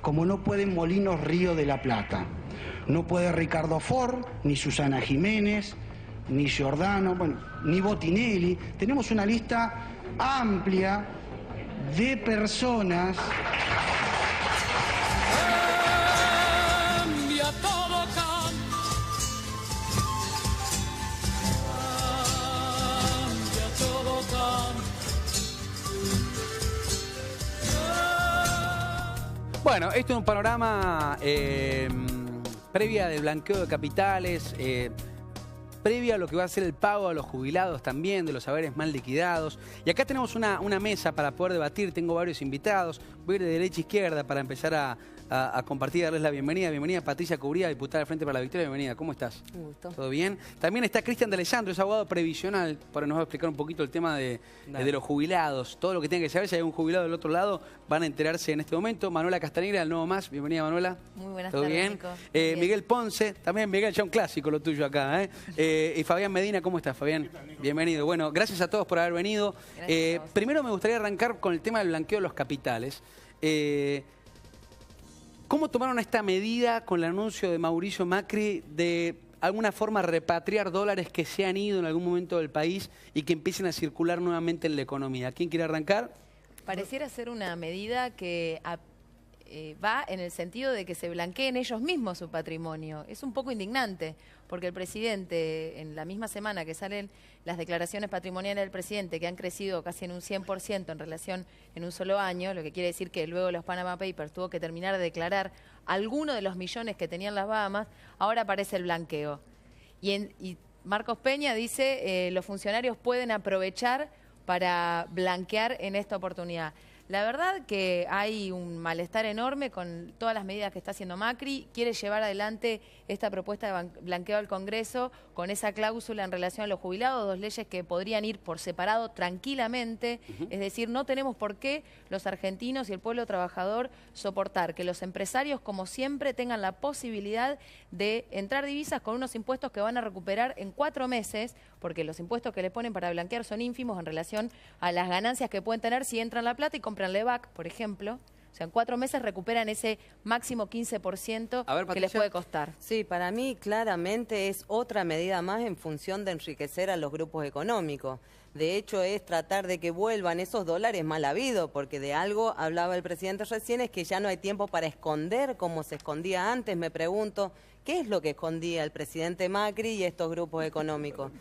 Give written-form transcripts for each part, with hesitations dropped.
como no pueden Molinos Río de la Plata. No puede Ricardo Ford, ni Susana Jiménez, ni Giordano, bueno, ni Botinelli. Tenemos una lista amplia de personas. Cambia todo, cambia todo, Bueno, esto es un panorama previa del blanqueo de capitales, previa a lo que va a ser el pago a los jubilados también, de los haberes mal liquidados. Y acá tenemos una mesa para poder debatir, tengo varios invitados. Voy a ir de derecha a izquierda para empezar a compartir, darles la bienvenida. Bienvenida Patricia Cubría, diputada del Frente para la Victoria. Bienvenida, ¿cómo estás? Un gusto. ¿Todo bien? También está Cristian D'Alessandro, es abogado previsional, para nos va a explicar un poquito el tema de los jubilados. Todo lo que tiene que saber, si hay un jubilado del otro lado, van a enterarse en este momento. Manuela Castanegra, del Nuevo Más. Bienvenida, Manuela. Muy buenas ¿Todo tardes, bien? Nico. Bien. Miguel Ponce, también Miguel, ya un clásico lo tuyo acá. Y Fabián Medina, ¿cómo estás, Fabián? Bienvenido. Bueno, gracias a todos por haber venido. Primero me gustaría arrancar con el tema del blanqueo de los capitales. ¿Cómo tomaron esta medida con el anuncio de Mauricio Macri de alguna forma repatriar dólares que se han ido en algún momento del país y que empiecen a circular nuevamente en la economía? ¿Quién quiere arrancar? Pareciera ser una medida que va en el sentido de que se blanqueen ellos mismos su patrimonio. Es un poco indignante, porque el presidente, en la misma semana que salen las declaraciones patrimoniales del presidente, que han crecido casi en un 100% en relación en un solo año, lo que quiere decir que luego los Panama Papers tuvo que terminar de declarar alguno de los millones que tenían las Bahamas, ahora aparece el blanqueo. Y Marcos Peña dice, los funcionarios pueden aprovechar para blanquear en esta oportunidad. La verdad que hay un malestar enorme con todas las medidas que está haciendo Macri. Quiere llevar adelante esta propuesta de blanqueo al Congreso con esa cláusula en relación a los jubilados, dos leyes que podrían ir por separado tranquilamente. Es decir, no tenemos por qué los argentinos y el pueblo trabajador soportar que los empresarios, como siempre, tengan la posibilidad de entrar divisas con unos impuestos que van a recuperar en 4 meses, porque los impuestos que le ponen para blanquear son ínfimos en relación a las ganancias que pueden tener si entran la plata y compran Levac, por ejemplo. O sea, en 4 meses recuperan ese máximo 15% que les puede costar. Sí, para mí claramente es otra medida más en función de enriquecer a los grupos económicos. De hecho, es tratar de que vuelvan esos dólares mal habidos, porque de algo hablaba el presidente recién, es que ya no hay tiempo para esconder como se escondía antes. Me pregunto, ¿qué es lo que escondía el presidente Macri y estos grupos económicos?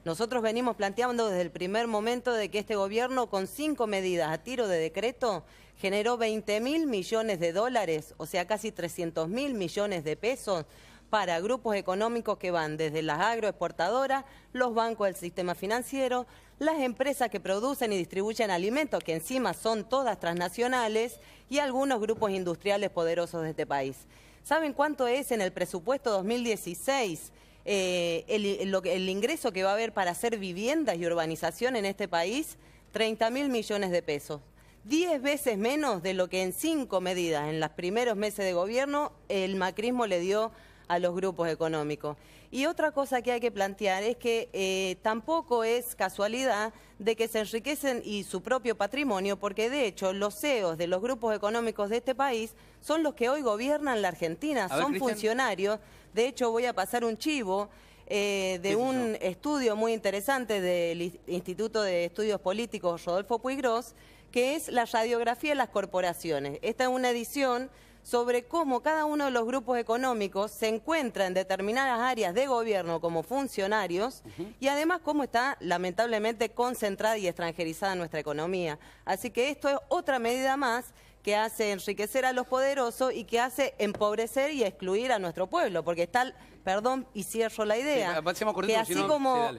Nosotros venimos planteando desde el primer momento de que este gobierno, con 5 medidas a tiro de decreto, generó 20.000 millones de dólares, o sea, casi 300.000 millones de pesos, para grupos económicos que van desde las agroexportadoras, los bancos del sistema financiero, las empresas que producen y distribuyen alimentos, que encima son todas transnacionales, y algunos grupos industriales poderosos de este país. ¿Saben cuánto es en el presupuesto 2016? El ingreso que va a haber para hacer viviendas y urbanización en este país, 30.000 millones de pesos. 10 veces menos de lo que en 5 medidas en los primeros meses de gobierno el macrismo le dio a los grupos económicos. Y otra cosa que hay que plantear es que tampoco es casualidad de que se enriquecen y su propio patrimonio, porque de hecho los CEOs de los grupos económicos de este país son los que hoy gobiernan la Argentina, son funcionarios. De hecho, voy a pasar un chivo de un estudio muy interesante del Instituto de Estudios Políticos Rodolfo Puig Gros, que es la radiografía de las corporaciones. Esta es una edición sobre cómo cada uno de los grupos económicos se encuentra en determinadas áreas de gobierno como funcionarios y además cómo está lamentablemente concentrada y extranjerizada nuestra economía. Así que esto es otra medida más que hace enriquecer a los poderosos y que hace empobrecer y excluir a nuestro pueblo, porque está, perdón, y cierro la idea, que así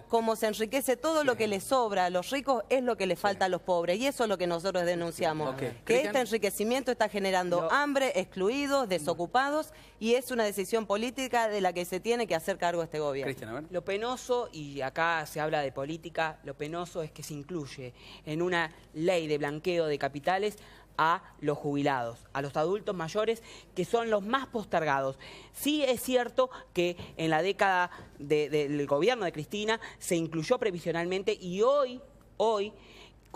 como se enriquece todo lo que les sobra a los ricos, es lo que les falta a los pobres, y eso es lo que nosotros denunciamos, que este enriquecimiento está generando hambre, excluidos, desocupados, y es una decisión política de la que se tiene que hacer cargo este gobierno. Lo penoso, y acá se habla de política, lo penoso es que se incluye en una ley de blanqueo de capitales a los jubilados, a los adultos mayores, que son los más postergados. Sí es cierto que en la década del gobierno de Cristina se incluyó previsionalmente y hoy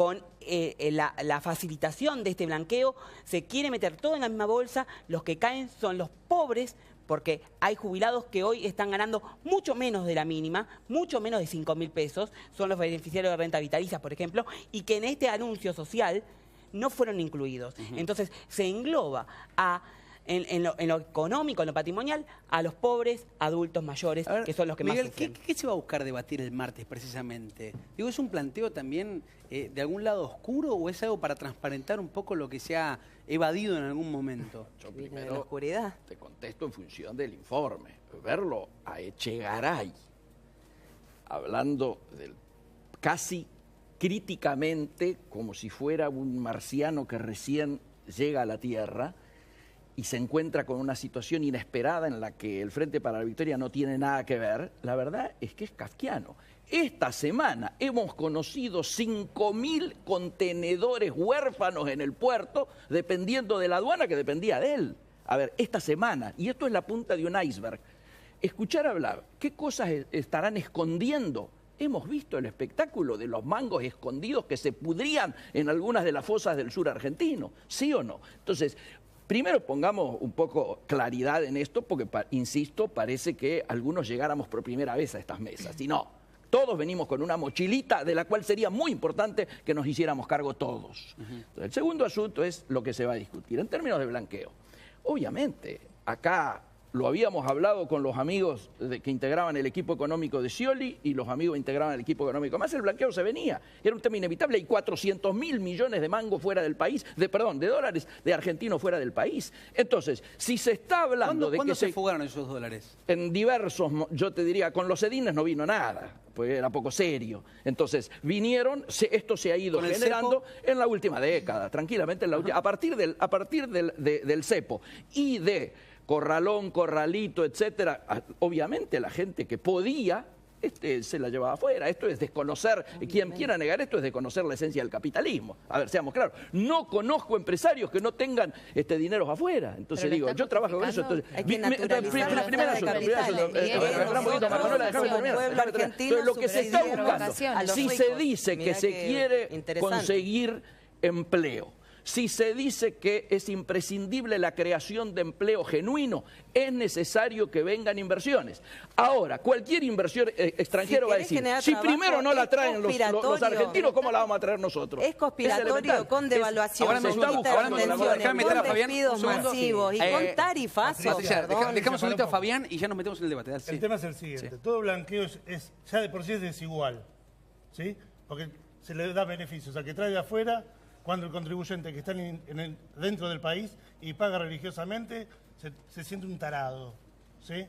con la facilitación de este blanqueo, se quiere meter todo en la misma bolsa, los que caen son los pobres, porque hay jubilados que hoy están ganando mucho menos de la mínima, mucho menos de 5.000 pesos, son los beneficiarios de renta vitalicia, por ejemplo, y que en este anuncio social no fueron incluidos. Entonces, se engloba en lo económico, en lo patrimonial, a los pobres adultos mayores, A ver, que son los que Miguel, más sufren. ¿qué se va a buscar debatir el martes precisamente? Digo, ¿es un planteo también de algún lado oscuro o es algo para transparentar un poco lo que se ha evadido en algún momento? Yo Viene de la primero oscuridad. te contesto en función del informe. Verlo a Echegaray hablando casi críticamente, como si fuera un marciano que recién llega a la Tierra y se encuentra con una situación inesperada en la que el Frente para la Victoria no tiene nada que ver, la verdad es que es kafkiano. Esta semana hemos conocido 5.000 contenedores huérfanos en el puerto, dependiendo de la aduana que dependía de él. A ver, esta semana, y esto es la punta de un iceberg, escuchar hablar, ¿qué cosas estarán escondiendo? Hemos visto el espectáculo de los mangos escondidos que se pudrían en algunas de las fosas del sur argentino, ¿sí o no? Entonces, primero pongamos un poco claridad en esto, porque, insisto, parece que algunos llegáramos por primera vez a estas mesas, y no. Todos venimos con una mochilita de la cual sería muy importante que nos hiciéramos cargo todos. Entonces, el segundo asunto es lo que se va a discutir en términos de blanqueo. Obviamente, acá lo habíamos hablado con los amigos que integraban el equipo económico de Scioli y los amigos que integraban el equipo económico. Más el blanqueo se venía, era un tema inevitable. Hay 400.000 millones de mangos fuera del país, de dólares de argentinos fuera del país. Entonces, si se está hablando de ¿Cuándo que se fugaron esos dólares? en diversos, yo te diría, con los edines no vino nada, pues era poco serio. Entonces, vinieron, esto se ha ido ¿Con el generando en la última década, tranquilamente, a partir del cepo y de Corralón, Corralito, etcétera, obviamente la gente que podía se la llevaba afuera. Esto es desconocer, quien quiera negar esto es desconocer la esencia del capitalismo. A ver, seamos claros, no conozco empresarios que no tengan dineros afuera. Entonces Pero lo digo, está yo trabajo con eso. Entonces, Hay que naturalizar la primera tasa de asunto, capitales. Entonces, lo que se está buscando, si se dice que se quiere conseguir empleo, si se dice que es imprescindible la creación de empleo genuino, es necesario que vengan inversiones. Ahora, cualquier inversión extranjero va a decir, si primero no la traen los argentinos, ¿cómo la vamos a traer nosotros? Es conspiratorio con devaluación, Ahora me con quita ahora de me- retenciones, déjame meter a con Fabián despidos un segundo. masivos y con tarifazos. Dejamos un segundito a Fabián y ya nos metemos en el debate. Dale, sí. El tema es el siguiente. Todo blanqueo ya de por sí es desigual, ¿sí? Porque se le da beneficios al que trae de afuera, cuando el contribuyente que está dentro del país y paga religiosamente se siente un tarado, ¿sí?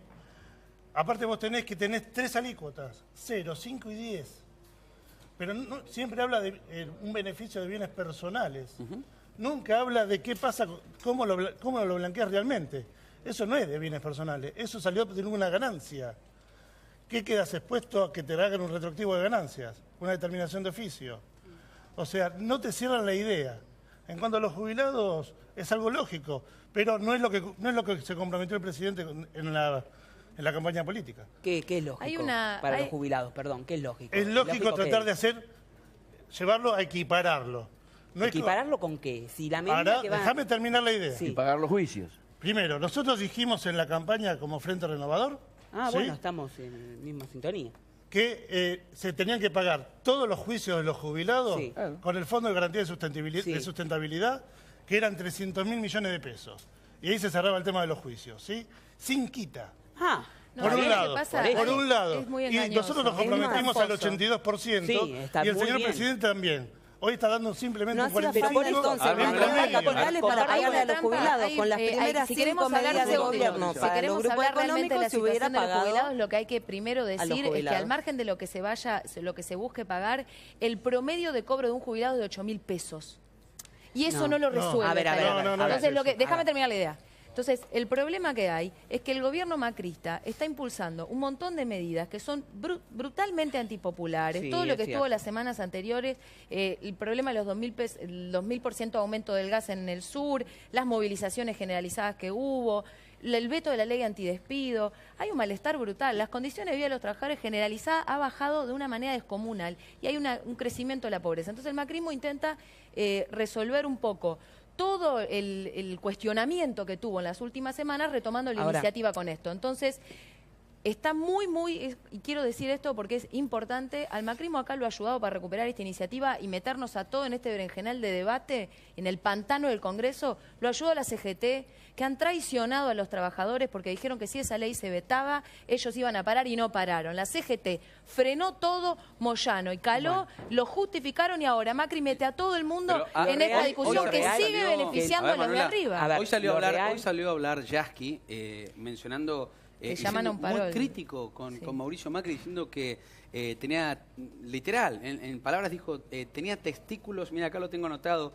Aparte vos tenés 3 alícuotas, 0, 5 y 10. Pero siempre habla de un beneficio de bienes personales. Nunca habla de qué pasa, cómo lo blanqueas realmente. Eso no es de bienes personales, eso salió de una ganancia. ¿Qué quedas expuesto a que te hagan un retroactivo de ganancias? Una determinación de oficio. O sea, no te cierran la idea. En cuanto a los jubilados, es algo lógico, pero no es lo que se comprometió el presidente en la campaña política. ¿Qué es lógico para los jubilados? Perdón, ¿qué es lógico? Es lógico tratar de llevarlo a equipararlo. No ¿Equipararlo con qué? Si la medida que va... Déjame terminar la idea. Sí. Y pagar los juicios. Primero, nosotros dijimos en la campaña como Frente Renovador, ¿sí?, bueno, estamos en la misma sintonía. que se tenían que pagar todos los juicios de los jubilados Sí. con el Fondo de Garantía de Sí. Sustentabilidad, que eran 300.000 millones de pesos. Y ahí se cerraba el tema de los juicios, ¿sí? Sin quita. No, Por un ¿sabés qué lado, pasa? por un lado. Es muy Y engañoso. nosotros nos Es muy comprometimos al tramposo. 82%, Sí, está y el muy señor bien. presidente también. Hoy está dando simplemente No un hacía 45%. falta entonces en contratos promedio. capitales para pagarle a los jubilados. Con las Hay- primeras si 5 queremos hablar medidas de serio, gobierno si para los queremos grupos hablar realmente de económicos la se hubiera situación de los pagado jubilados, lo que hay que primero a los decir es que jubilados. al margen de lo que se busque pagar, el promedio de cobro de un jubilado es de 8.000 pesos. Y eso no lo resuelve. A ver, Tarea. no, Entonces, no, déjame terminar la idea. Entonces, el problema que hay es que el gobierno macrista está impulsando un montón de medidas que son brutalmente antipopulares. Sí, todo lo que es estuvo cierto. las semanas anteriores, el problema de los 2000% aumento del gas en el sur, las movilizaciones generalizadas que hubo, el veto de la ley antidespido. Hay un malestar brutal. Las condiciones de vida de los trabajadores generalizadas ha bajado de una manera descomunal y hay un crecimiento de la pobreza. Entonces, el macrismo intenta resolver un poco todo el cuestionamiento que tuvo en las últimas semanas, retomando la Ahora, iniciativa con esto. Entonces, está y quiero decir esto porque es importante, al macrismo acá lo ha ayudado para recuperar esta iniciativa y meternos a todo en este berenjenal de debate, en el pantano del Congreso, lo ayudó la CGT, que han traicionado a los trabajadores porque dijeron que si esa ley se vetaba, ellos iban a parar y no pararon. La CGT frenó todo, Moyano y Caló, lo justificaron y ahora Macri mete a todo el mundo Pero, en esta hoy discusión que real sigue salió- beneficiando A a ver, los de Manuela, arriba. A ver, hoy salió lo a hablar Yasky mencionando Que y llaman a un siendo muy paro. crítico con Mauricio Macri, diciendo que tenía, literal, en palabras dijo, tenía testículos, mira acá lo tengo anotado.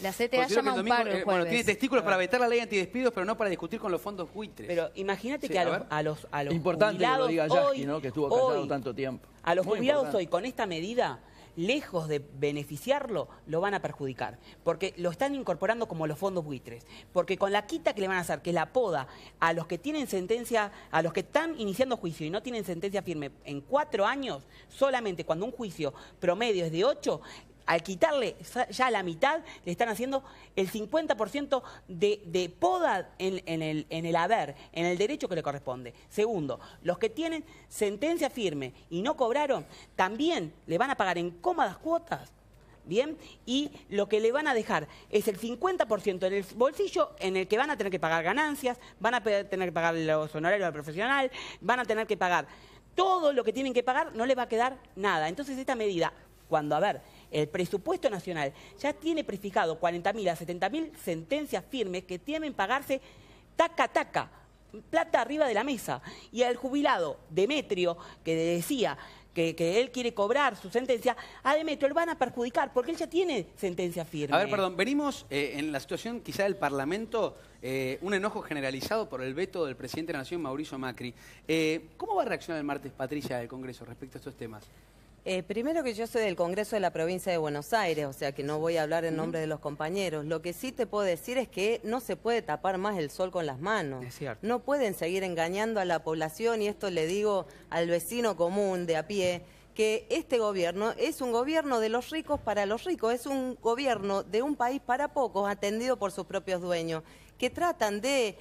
La CTA considero que llama a un domingo, paro el bueno, jueves. tiene testículos para vetar la ley antidespidos, pero no para discutir con los fondos buitres. Pero imagínate Sí, que a ver. a los Importante que lo jubilados diga Yasky, hoy, ¿no? Que estuvo callado hoy, tanto tiempo. A los Muy jubilados importante. hoy, con esta medida, lejos de beneficiarlo, lo van a perjudicar. Porque lo están incorporando como los fondos buitres. Porque con la quita que le van a hacer, que es la poda, a los que tienen sentencia, a los que están iniciando juicio y no tienen sentencia firme en 4 años, solamente cuando un juicio promedio es de 8, al quitarle ya la mitad, le están haciendo el 50% de poda en el haber, en el derecho que le corresponde. Segundo, los que tienen sentencia firme y no cobraron, también le van a pagar en cómodas cuotas. Bien, y lo que le van a dejar es el 50% en el bolsillo, en el que van a tener que pagar ganancias, van a tener que pagar los honorarios al profesional, van a tener que pagar todo lo que tienen que pagar, no les va a quedar nada. Entonces, esta medida, cuando, el presupuesto nacional ya tiene prefijado 40.000 a 70.000 sentencias firmes que tienen que pagarse taca, taca, plata arriba de la mesa. Y al jubilado Demetrio, que decía que él quiere cobrar su sentencia, a Demetrio le van a perjudicar porque él ya tiene sentencia firme. A ver, perdón, venimos en la situación quizá del Parlamento, un enojo generalizado por el veto del presidente de la Nación, Mauricio Macri. ¿Cómo va a reaccionar el martes Patricia del Congreso respecto a estos temas? Primero que yo soy del Congreso de la Provincia de Buenos Aires, o sea que no voy a hablar en nombre de los compañeros. Lo que sí te puedo decir es que no se puede tapar más el sol con las manos. Es cierto. No pueden seguir engañando a la población, y esto le digo al vecino común de a pie, que este gobierno es un gobierno de los ricos para los ricos, es un gobierno de un país para pocos, atendido por sus propios dueños, que tratan de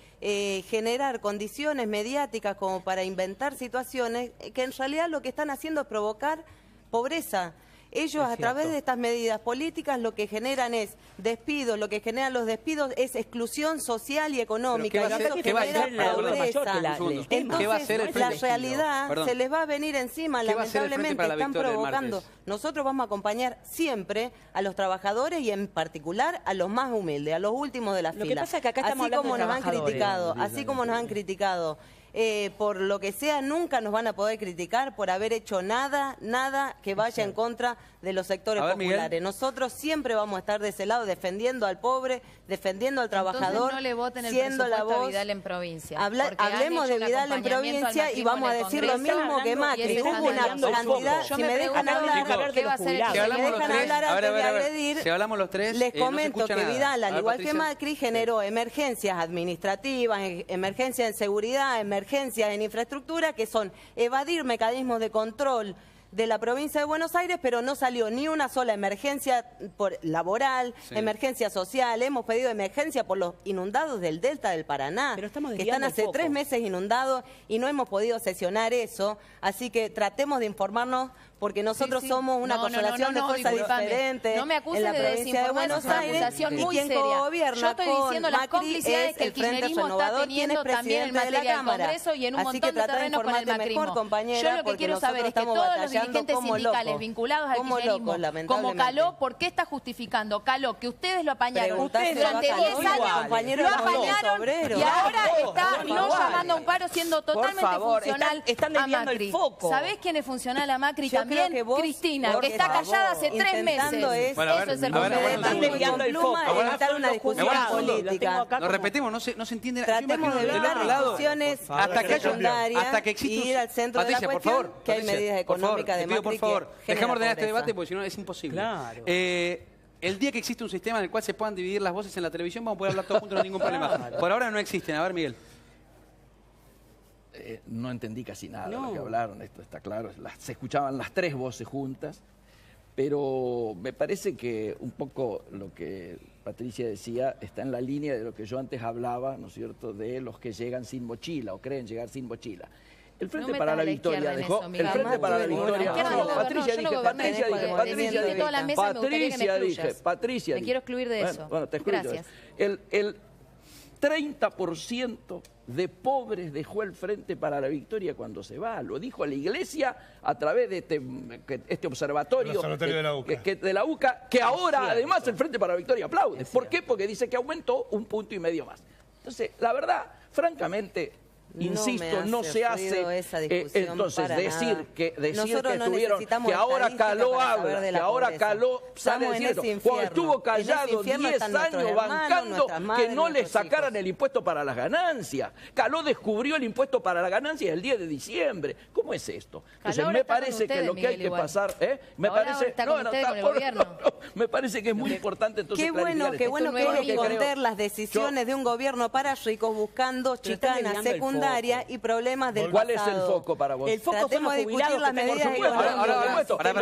generar condiciones mediáticas como para inventar situaciones que en realidad lo que están haciendo es provocar pobreza. Ellos a través de estas medidas políticas lo que generan es despidos, lo que generan los despidos es exclusión social y económica. Pero ¿qué va a hacer genera el Frente para la pobreza. Victoria? Entonces, ¿Qué va a hacer el la Frente? realidad Perdón. se les va a venir encima, ¿Qué va a hacer el Frente lamentablemente para la están Victoria el provocando. martes? Nosotros vamos a acompañar siempre a los trabajadores y en particular a los más humildes, a los últimos de la Lo que fila. pasa es que acá estamos así hablando como de nos han trabajadores. criticado, así como nos han criticado. Por lo que sea, nunca nos van a poder criticar por haber hecho nada que vaya en contra de los sectores A ver, Miguel. populares. Nosotros siempre vamos a estar de ese lado, defendiendo al pobre, defendiendo al trabajador, Entonces no le voten el siendo la presupuesto a voz. Vidal en provincia. porque han Hablemos hecho de un Vidal en acompañamiento al provincia y macrismo vamos a en el decir lo Congreso. mismo que y Macri. está Hubo una escandalizando el cantidad, foco. Yo si me me dejan pregunto, hablar, chicos, ¿qué va a hacer el Si si me hablamos los dejan tres, hablar a ver, antes de a ver, agredir, si hablamos los tres, les no se comento escucha que nada. Vidal, A al ver, igual que Patricia. Macri, generó emergencias administrativas, emergencias en seguridad, emergencias en infraestructura, que son evadir mecanismos de control de la provincia de Buenos Aires, pero no salió ni una sola emergencia laboral, Sí. emergencia social. Hemos pedido emergencia por los inundados del Delta del Paraná, Pero estamos que desviando están el hace foco. 3 meses inundados y no hemos podido sesionar eso. Así que tratemos de informarnos, porque nosotros Sí. somos una correlación de fuerzas disculpame. diferentes No me en acusen la de provincia de desinformar, Buenos es una Aires, acusación y muy quien seria. gobierna Yo estoy con diciendo las Macri complicidades es que el el Frente kirchnerismo está Renovador, quien teniendo es también en presidente de la materia del Cámara. Congreso y en un Así montón que de trata de terrenos con el informarte macrismo. mejor, compañera, Yo lo que porque quiero nosotros saber es que estamos todos los batallando quedando dirigentes como sindicales locos. vinculados al Como kirchnerismo, locos, como lamentablemente. Caló, ¿por qué está justificando? Caló, que ustedes lo apañaron Ustedes durante lo apañaron, 10 años, compañero lo de los apañaron obreros. y ahora Claro, está son no iguales. llamando a un paro siendo totalmente favor, funcional están a desviando el Macri. foco. ¿Sabés quién es funcional a Macri Yo también? creo que vos, Cristina, por que está favor, callada hace 3 meses. intentando es- Bueno, a ver, Eso es el a ver, funcionalismo. aguanta un Están desviando el foco. Pluma, evitar una discusión aguanta un segundo. política. Nos repetimos, no se entiende nada. Yo Tratemos de imagino del evitar otro lado, discusiones hasta que haya secundarias hasta que exista y ir al centro de la Patricia, por cuestión, favor, que hay Patricia, medidas por favor, económicas de te pido, Macri por favor, que generan dejemos ordenar este pobreza. debate porque si no es imposible. Claro. El día que existe un sistema en el cual se puedan dividir las voces en la televisión, vamos a poder hablar todos juntos, no hay ningún problema. Por ahora no existen. A ver, Miguel. No entendí casi nada de No. lo que hablaron, esto está claro. Se escuchaban las tres voces juntas, pero me parece que un poco lo que Patricia decía está en la línea de lo que yo antes hablaba, ¿no es cierto?, de los que llegan sin mochila o creen llegar sin mochila. El Frente No para metas la a la Victoria izquierda en dejó. eso, El Miguel. Frente para la Jamás tuve Victoria. ninguna No, razón. Patricia yo no dije, goberné, Patricia cuando dije, decidí Patricia de toda la mesa, me gustaría que me Patricia dije, excluyas. Patricia Me dije. quiero excluir de eso. Bueno, te excluyo. Gracias. El 30% de pobres dejó el Frente para la Victoria cuando se va. Lo dijo la Iglesia a través de este observatorio, El observatorio de la UCA. de la UCA, que ahora además el Frente para la Victoria aplaude. ¿Por qué? Porque dice que aumentó 1,5 puntos más. Entonces, la verdad, francamente, insisto, no se hace esa discusión entonces para decir nada. que Nosotros no estuvieron, necesitamos que ahora estadísticas Caló para saber habla, de que la ahora pobreza. Caló sale Estamos en diciendo, ese cuando infierno. estuvo En ese callado infierno 10 están nuestros años hermanos, bancando nuestras madres, que no le nuestros sacaran hijos. el impuesto para las ganancias. Caló descubrió el impuesto para las ganancias el 10 de diciembre. ¿Cómo es esto? Entonces ahora me está con parece que ustedes, lo que hay Miguel, que igual. pasar, me Ahora parece, está con ustedes, con el gobierno. me parece que es muy importante entonces Qué bueno clarificar que esto. es nuevo que amigo. esconder las decisiones de un gobierno para ricos buscando Pero están chicanas desviando el secundarias foco. y problemas del ¿Cuál es el pasado. foco para vos? El foco son Tratemos los de discutir jubilados las que tengan medidas Por supuesto, económicas. ahora,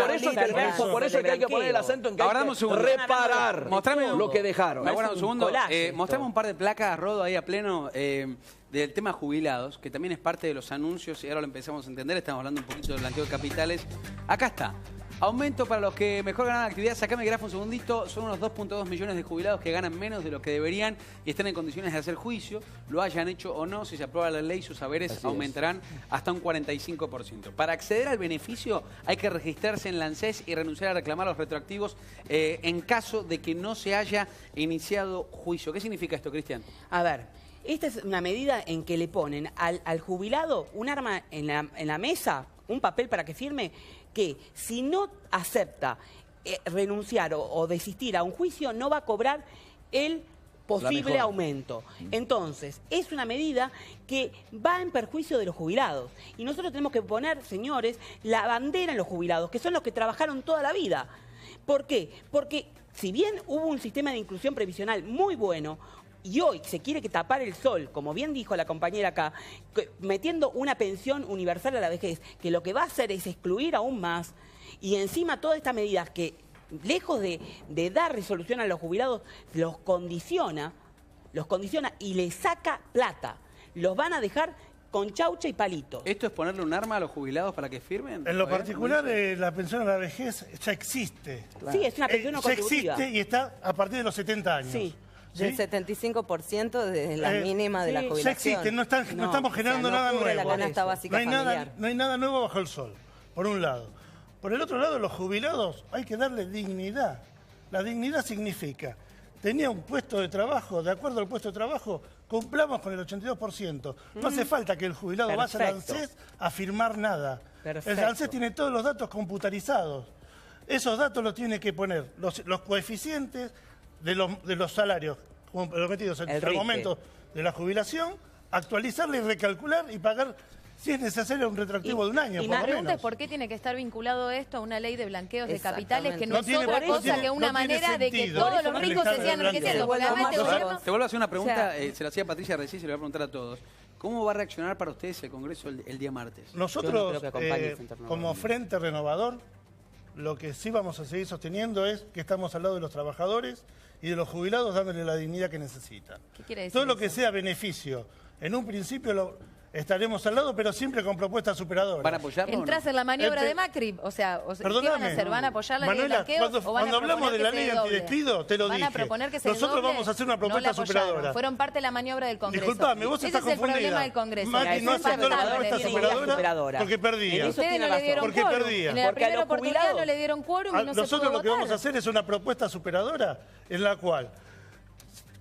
por eso es que hay que poner el acento en que Ahora hay dame un que segundo. reparar Mostrame lo que dejaron. Me aguarda un un segundo. collage esto. Mostrame un par de placas, Rodo, ahí a pleno, del tema jubilados, que también es parte de los anuncios y ahora lo empezamos a entender. Estamos hablando un poquito del blanqueo de capitales. Acá está. Aumento para los que mejor ganan la actividad. Sacame el grafo un segundito. Son unos 2,2 millones de jubilados que ganan menos de lo que deberían y están en condiciones de hacer juicio. Lo hayan hecho o no, si se aprueba la ley, sus saberes aumentarán hasta un 45%. Para acceder al beneficio hay que registrarse en la ANSES y renunciar a reclamar los retroactivos en caso de que no se haya iniciado juicio. ¿Qué significa esto, Cristian? A ver, esta es una medida en que le ponen al jubilado un arma en la mesa, un papel para que firme, que si no acepta renunciar o desistir a un juicio, no va a cobrar el posible mejor. aumento. Entonces, es una medida que va en perjuicio de los jubilados. Y nosotros tenemos que poner, señores, la bandera en los jubilados, que son los que trabajaron toda la vida. ¿Por qué? Porque si bien hubo un sistema de inclusión previsional muy bueno, y hoy se quiere que tapar el sol, como bien dijo la compañera acá, metiendo una pensión universal a la vejez, que lo que va a hacer es excluir aún más, y encima todas estas medidas que, lejos de dar resolución a los jubilados, los condiciona y les saca plata. Los van a dejar con chaucha y palito. ¿Esto es ponerle un arma a los jubilados para que firmen? En lo A ver, particular, la pensión a la vejez ya existe. Sí, es una pensión no Ya contributiva. existe y está a partir de los 70 años. Sí. Del 75% de la mínima de la sí, ya jubilación. Ya existe, no estamos generando no nada cubre nuevo. la canasta básica familiar. No hay nada nuevo bajo el sol, por un lado. Por el otro lado, los jubilados hay que darle dignidad. La dignidad significa, tenía un puesto de trabajo, de acuerdo al puesto de trabajo, cumplamos con el 82%. No hace falta que el jubilado vaya al Perfecto. ANSES a firmar nada. Perfecto. El ANSES tiene todos los datos computarizados. Esos datos los tiene que poner los coeficientes de los salarios comprometidos en el RIFE. momento de la jubilación, actualizarla y recalcular y pagar, si es necesario, un retroactivo de un año, Y por la lo pregunta menos. es por qué tiene que estar vinculado esto a una ley de blanqueos de capitales, que no, No es tiene- otra no cosa tiene- que una no tiene manera de que sentido. todos Por los eso ricos se manejar sigan el enriqueciendo. Porque blanqueo. además este Te gobierno... Te vuelvo a hacer una pregunta, O sea, se la hacía Patricia recién, se la voy a preguntar a todos. ¿Cómo va a reaccionar para ustedes el Congreso el día martes? Yo Nosotros, no creo que acompañe el Frente Renovador. como Frente Renovador, lo que sí vamos a seguir sosteniendo es que estamos al lado de los trabajadores y de los jubilados dándole la dignidad que necesitan. ¿Qué quiere decir Todo lo que eso? sea beneficio, en un principio estaremos al lado, pero siempre con propuestas superadoras. ¿Van a apoyarlo o no? ¿Entras en la maniobra de Macri? O sea, ¿qué van a Perdóname. hacer? ¿Van a apoyar la ley de Manuela, blanqueo o van a cuando hablamos de proponer la que ley se doble? antidespido, te lo ¿Van dije. a proponer que se Nosotros doble? vamos a hacer una No propuesta la apoyaron. superadora. Fueron parte de la maniobra del Congreso. Disculpame, vos Ese estás es el confundida. problema del Congreso. Macri no Es aceptó la impactante. propuesta Tiene ideas superadora superadoras. porque perdía. En eso Ustedes tiene no le dieron Porque quórum. perdía. En la Porque a primera los oportunidad jubilados- no le dieron quórum y no se Nosotros pudo lo que vamos a votar. hacer es una propuesta superadora en la cual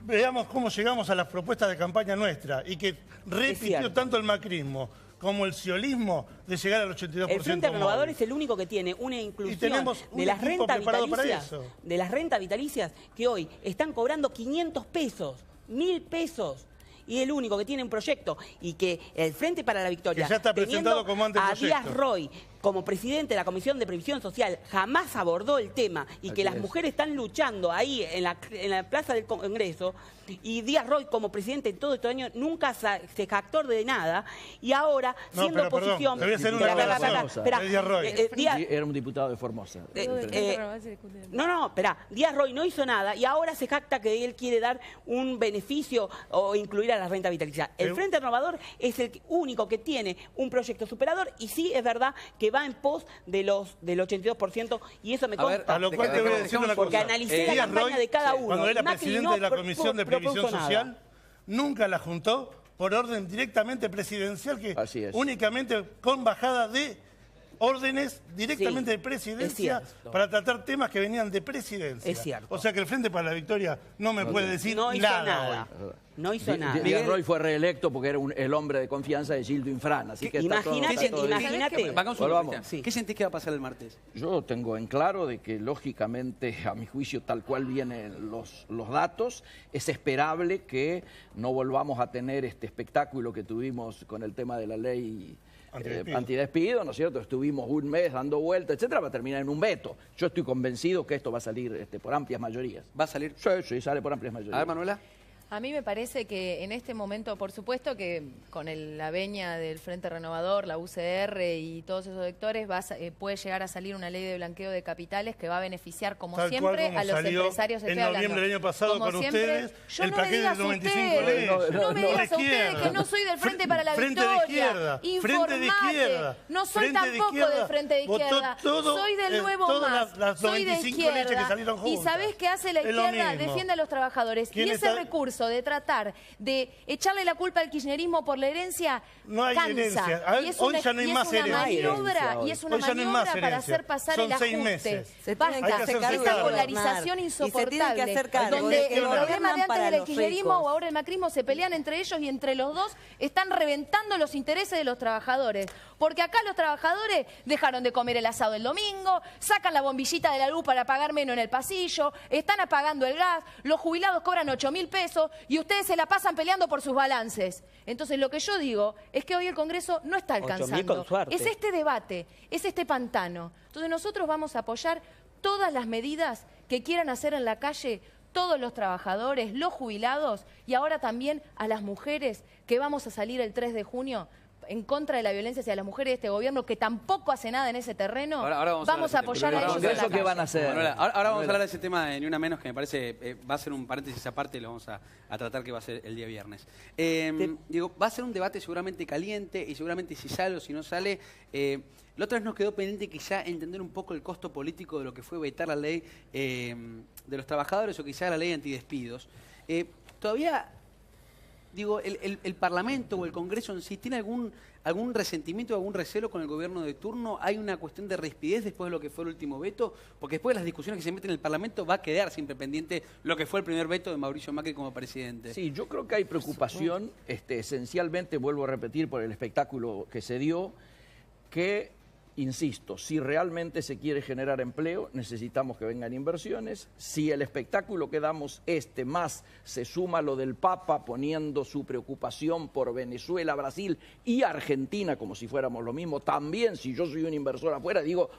veamos cómo llegamos a las propuestas de campaña nuestra y que repitió cierto. tanto el macrismo como el ciolismo de llegar al 82%. El Frente Renovador móvil. es el único que tiene una inclusión tenemos un de las equipo rentas preparado para vitalicias, eso. de las rentas vitalicias que hoy están cobrando 500 pesos, 1000 pesos. Y el único que tiene un proyecto y que el Frente para la Victoria, Que ya está presentado teniendo como anteproyecto. a Díaz Roy como presidente de la Comisión de Previsión Social, jamás abordó el tema y que Así las es. mujeres están luchando ahí en la plaza del Congreso y Díaz Roy como presidente en todo este año nunca se jactó de nada y ahora No, siendo pero perdón, oposición... te voy a hacer una Espera, aclaración. espera, De Díaz Roy. Díaz- Era un diputado de Formosa. no, espera, Díaz Roy no hizo nada y ahora se jacta que él quiere dar un beneficio o incluir a la renta vitalicia. El Frente Renovador es el único que tiene un proyecto superador y sí es verdad que va en pos del 82% y eso me A ver, consta. A lo cual te voy a decir una Porque cosa. analicé la Díaz campaña Roy, de cada uno. cuando era Macri presidente no de la Comisión de Previsión propuso nada. Social, nunca la juntó por orden directamente presidencial, que Así es. únicamente con bajada de órdenes directamente Sí, de presidencia es cierto. para tratar temas que venían de presidencia. Es cierto. O sea que el Frente para la Victoria no me puede decir No hizo nada. hoy. No hizo nada. Díaz Roy fue reelecto porque era el hombre de confianza de Gildo Infran. Así que está todo- Imagínate, está todo bien. imagínate. Vamos un Volvamos. Cristian. Sí. ¿Qué sentís que va a pasar el martes? Yo tengo en claro de que, lógicamente, a mi juicio, tal cual vienen los datos, es esperable que no volvamos a tener este espectáculo que tuvimos con el tema de la ley antidespido, ¿no es cierto? Estuvimos un mes dando vueltas, etcétera, va a terminar en un veto. Yo estoy convencido que esto va a salir por amplias mayorías. ¿Va a salir? Sí, sale por amplias mayorías. A ver, Manuela. A mí me parece que en este momento, por supuesto que con la veña del Frente Renovador, la UCR y todos esos sectores, puede llegar a salir una ley de blanqueo de capitales que va a beneficiar, como Tal siempre, cual como a los salió empresarios. en Estoy hablando. noviembre del año pasado Como con siempre, ustedes, yo el no me paquete digas de 95 usted, leyes. No me De digas a ustedes izquierda. que no soy del Frente para la Frente de Victoria. izquierda, Frente de Informate. izquierda. No soy Frente de tampoco izquierda. del Frente de Votó izquierda. todo, Soy del Nuevo todas Más. las Soy de 95 leyes que izquierda. salieron ¿Y juntas. sabés qué hace la Es lo izquierda? mismo. Defiende a los trabajadores. Y ¿Quién ese está- recurso de tratar de echarle la culpa al kirchnerismo por la herencia No hay cansa. herencia. Y es Hoy una, ya no hay y es más una herencia. maniobra, y es una Hoy ya no hay maniobra más para herencia. hacer pasar Son el 6 ajuste. meses. Se Basta, tienen que hacer hacerse cargo esa cargo. de polarización gobernar. Y se insoportable. tienen que hacer cargo donde de que el problema de gobiernan antes para del los kirchnerismo ricos. o ahora el macrismo se pelean entre ellos y entre los dos están reventando los intereses de los trabajadores. Porque acá los trabajadores dejaron de comer el asado el domingo, sacan la bombillita de la luz para pagar menos en el pasillo, están apagando el gas, los jubilados cobran 8.000 pesos y ustedes se la pasan peleando por sus balances. Entonces lo que yo digo es que hoy el Congreso no está 8.000 alcanzando. con suerte. Es este debate, es este pantano. Entonces nosotros vamos a apoyar todas las medidas que quieran hacer en la calle todos los trabajadores, los jubilados y ahora también a las mujeres que vamos a salir el 3 de junio en contra de la violencia hacia las mujeres de este gobierno que tampoco hace nada en ese terreno. Ahora vamos a a apoyar a Pero ellos el en la Congreso, ¿qué calle. van a hacer? Manuela, ahora vamos a hablar de ese tema de Ni Una Menos, que me parece va a ser un paréntesis aparte, lo vamos a tratar, que va a ser el día viernes. Digo, va a ser un debate seguramente caliente y seguramente si sale o si no sale. La otra vez nos quedó pendiente quizá entender un poco el costo político de lo que fue vetar la ley de los trabajadores o quizá la ley antidespidos. Todavía, digo, el Parlamento o el Congreso en sí tiene algún resentimiento o algún recelo con el gobierno de turno. ¿Hay una cuestión de rispidez después de lo que fue el último veto? Porque después de las discusiones que se meten en el Parlamento va a quedar siempre pendiente lo que fue el primer veto de Mauricio Macri como presidente. Sí, yo creo que hay preocupación, esencialmente, vuelvo a repetir, por el espectáculo que se dio, que, insisto, si realmente se quiere generar empleo, necesitamos que vengan inversiones. Si el espectáculo que damos más se suma lo del Papa poniendo su preocupación por Venezuela, Brasil y Argentina como si fuéramos lo mismo, también si yo soy un inversor afuera, digo,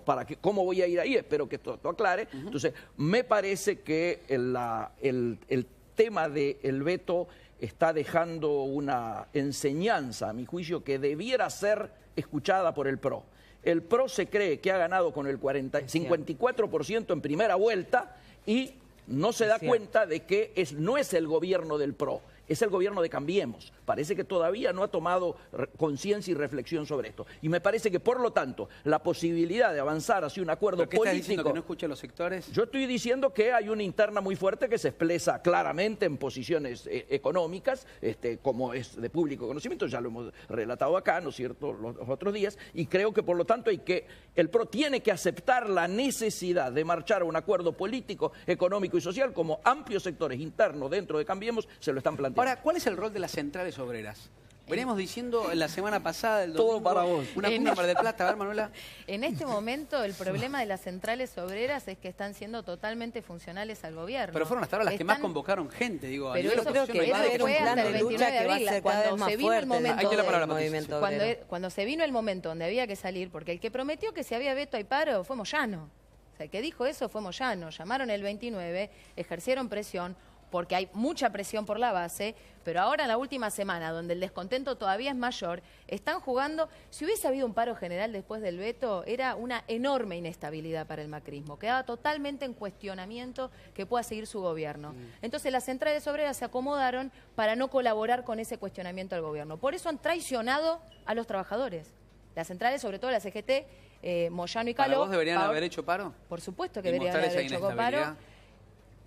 ¿cómo voy a ir ahí? Espero que esto aclare. Entonces, me parece que el tema del veto está dejando una enseñanza, a mi juicio, que debiera ser escuchada por el PRO. El PRO se cree que ha ganado con el 54% en primera vuelta y no se da cuenta de que no es el gobierno del PRO, es el gobierno de Cambiemos. Parece que todavía no ha tomado conciencia y reflexión sobre esto. Y me parece que, por lo tanto, la posibilidad de avanzar hacia un acuerdo ¿Pero qué estás político... diciendo, que no escuche a los sectores? Yo estoy diciendo que hay una interna muy fuerte que se expresa claramente en posiciones económicas, como es de público conocimiento, ya lo hemos relatado acá, ¿no es cierto?, los otros días, y creo que por lo tanto el PRO tiene que aceptar la necesidad de marchar a un acuerdo político, económico y social, como amplios sectores internos dentro de Cambiemos se lo están planteando. Ahora, ¿cuál es el rol de las centrales obreras? Veníamos diciendo la semana pasada, el Todo domingo, para vos. una cumbre en Mar del Plata. A ver, Manuela. En este momento el problema de las centrales obreras es que están siendo totalmente funcionales al gobierno. Pero fueron hasta ahora las que más Están- convocaron gente, digo. a Pero nivel eso oposición no hay eso nadie que fue convoque. hasta el 29 de que va a abril, ser cada vez cuando más se vino el fuerte momento Ahí tiene la palabra, del Patricia. movimiento Cuando, obrero. cuando se vino el momento donde había que salir, porque el que prometió que si había veto hay paro fue Moyano. O sea, el que dijo eso fue Moyano. Llamaron el 29, ejercieron presión, porque hay mucha presión por la base, pero ahora en la última semana, donde el descontento todavía es mayor, están jugando... Si hubiese habido un paro general después del veto, era una enorme inestabilidad para el macrismo. Quedaba totalmente en cuestionamiento que pueda seguir su gobierno. Entonces las centrales obreras se acomodaron para no colaborar con ese cuestionamiento al gobierno. Por eso han traicionado a los trabajadores. Las centrales, sobre todo la CGT, Moyano y ¿Para Caló... vos deberían haber hecho paro? Por supuesto que ¿Y deberían mostrar haber esa hecho paro. inestabilidad?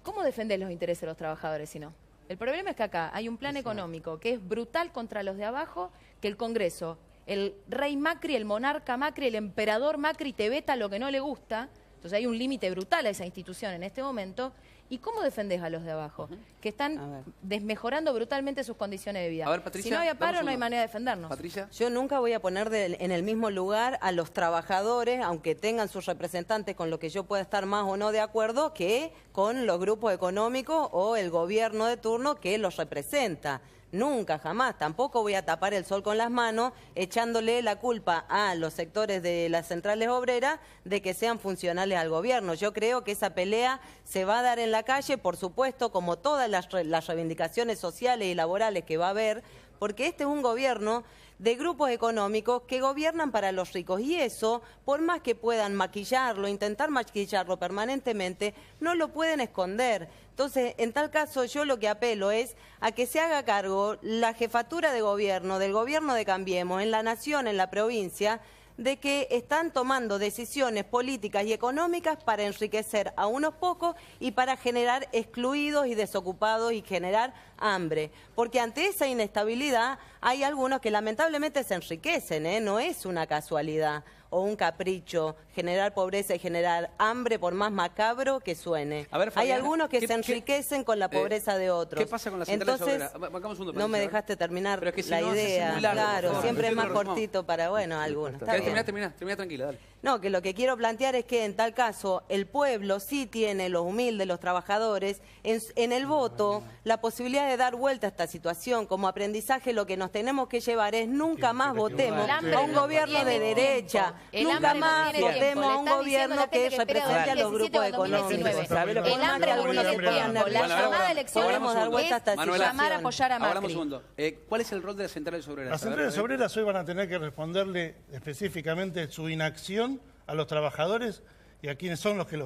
¿Cómo defender los intereses de los trabajadores si no? El problema es que acá hay un plan económico que es brutal contra los de abajo, que el Congreso, el rey Macri, el monarca Macri, el emperador Macri te veta lo que no le gusta. Entonces hay un límite brutal a esa institución en este momento. ¿Y cómo defendés a los de abajo? Que están desmejorando brutalmente sus condiciones de vida. A ver, Patricia, si no había dame un paro, no hay segundo. manera de defendernos. Patricia. Yo nunca voy a poner en el mismo lugar a los trabajadores, aunque tengan sus representantes con lo que yo pueda estar más o no de acuerdo, que con los grupos económicos o el gobierno de turno que los representa. Nunca, jamás. Tampoco voy a tapar el sol con las manos echándole la culpa a los sectores de las centrales obreras de que sean funcionales al gobierno. Yo creo que esa pelea se va a dar en la calle, por supuesto, como todas las reivindicaciones sociales y laborales que va a haber, porque este es un gobierno de grupos económicos que gobiernan para los ricos y eso, por más que puedan maquillarlo, intentar maquillarlo permanentemente, no lo pueden esconder. Entonces, en tal caso, yo lo que apelo es a que se haga cargo la jefatura de gobierno, del gobierno de Cambiemos, en la nación, en la provincia, de que están tomando decisiones políticas y económicas para enriquecer a unos pocos y para generar excluidos y desocupados y generar hambre. Porque ante esa inestabilidad hay algunos que lamentablemente se enriquecen, no es una casualidad o un capricho generar pobreza y generar hambre, por más macabro que suene. A ver, Hay Fabiana, algunos que ¿qué- se enriquecen con la pobreza de otros. ¿Qué pasa con las centrales Entonces, obreras? Bancamos un segundo, no me Patricia, dejaste terminar Pero es que si la no, se hace idea. muy largo, por Claro, favor. siempre es Prefiero más que lo resumamos. cortito para, bueno, algunos. Está bien. Termina tranquila, dale. No, que lo que quiero plantear es que en tal caso el pueblo sí tiene, los humildes, los trabajadores, en el voto la posibilidad de dar vuelta a esta situación. Como aprendizaje lo que nos tenemos que llevar es nunca más votemos El hambre a un no gobierno tiene de derecha, tiempo. El nunca hambre no más tiene tiempo. votemos a un Le están diciendo gobierno a la que gente que espera represente a los 2017 grupos o 2019. económicos. ¿Sabe lo que El pasa? hambre Algunos no se tiene ponen tiempo. La nerviosos. llamada elección Podemos dar vuelta a esta Manuela. llamar a apoyar a Hablamos un Macri. segundo. ¿Cuál es el rol de las centrales obreras? Las A ver, centrales obreras hoy van a tener que responderle específicamente su inacción a los trabajadores y a quienes son los que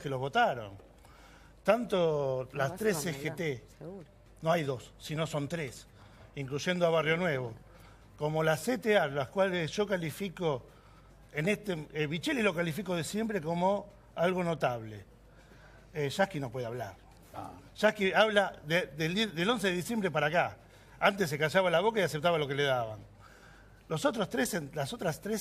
los votaron. Tanto las tres CGT, no hay dos, sino son tres, incluyendo a Barrio Nuevo, como las CTA, las cuales yo califico, Vichelli lo califico de siempre como algo notable. Yasky no puede hablar. Yasky habla del 11 de diciembre para acá. Antes se callaba la boca y aceptaba lo que le daban. Las otras tres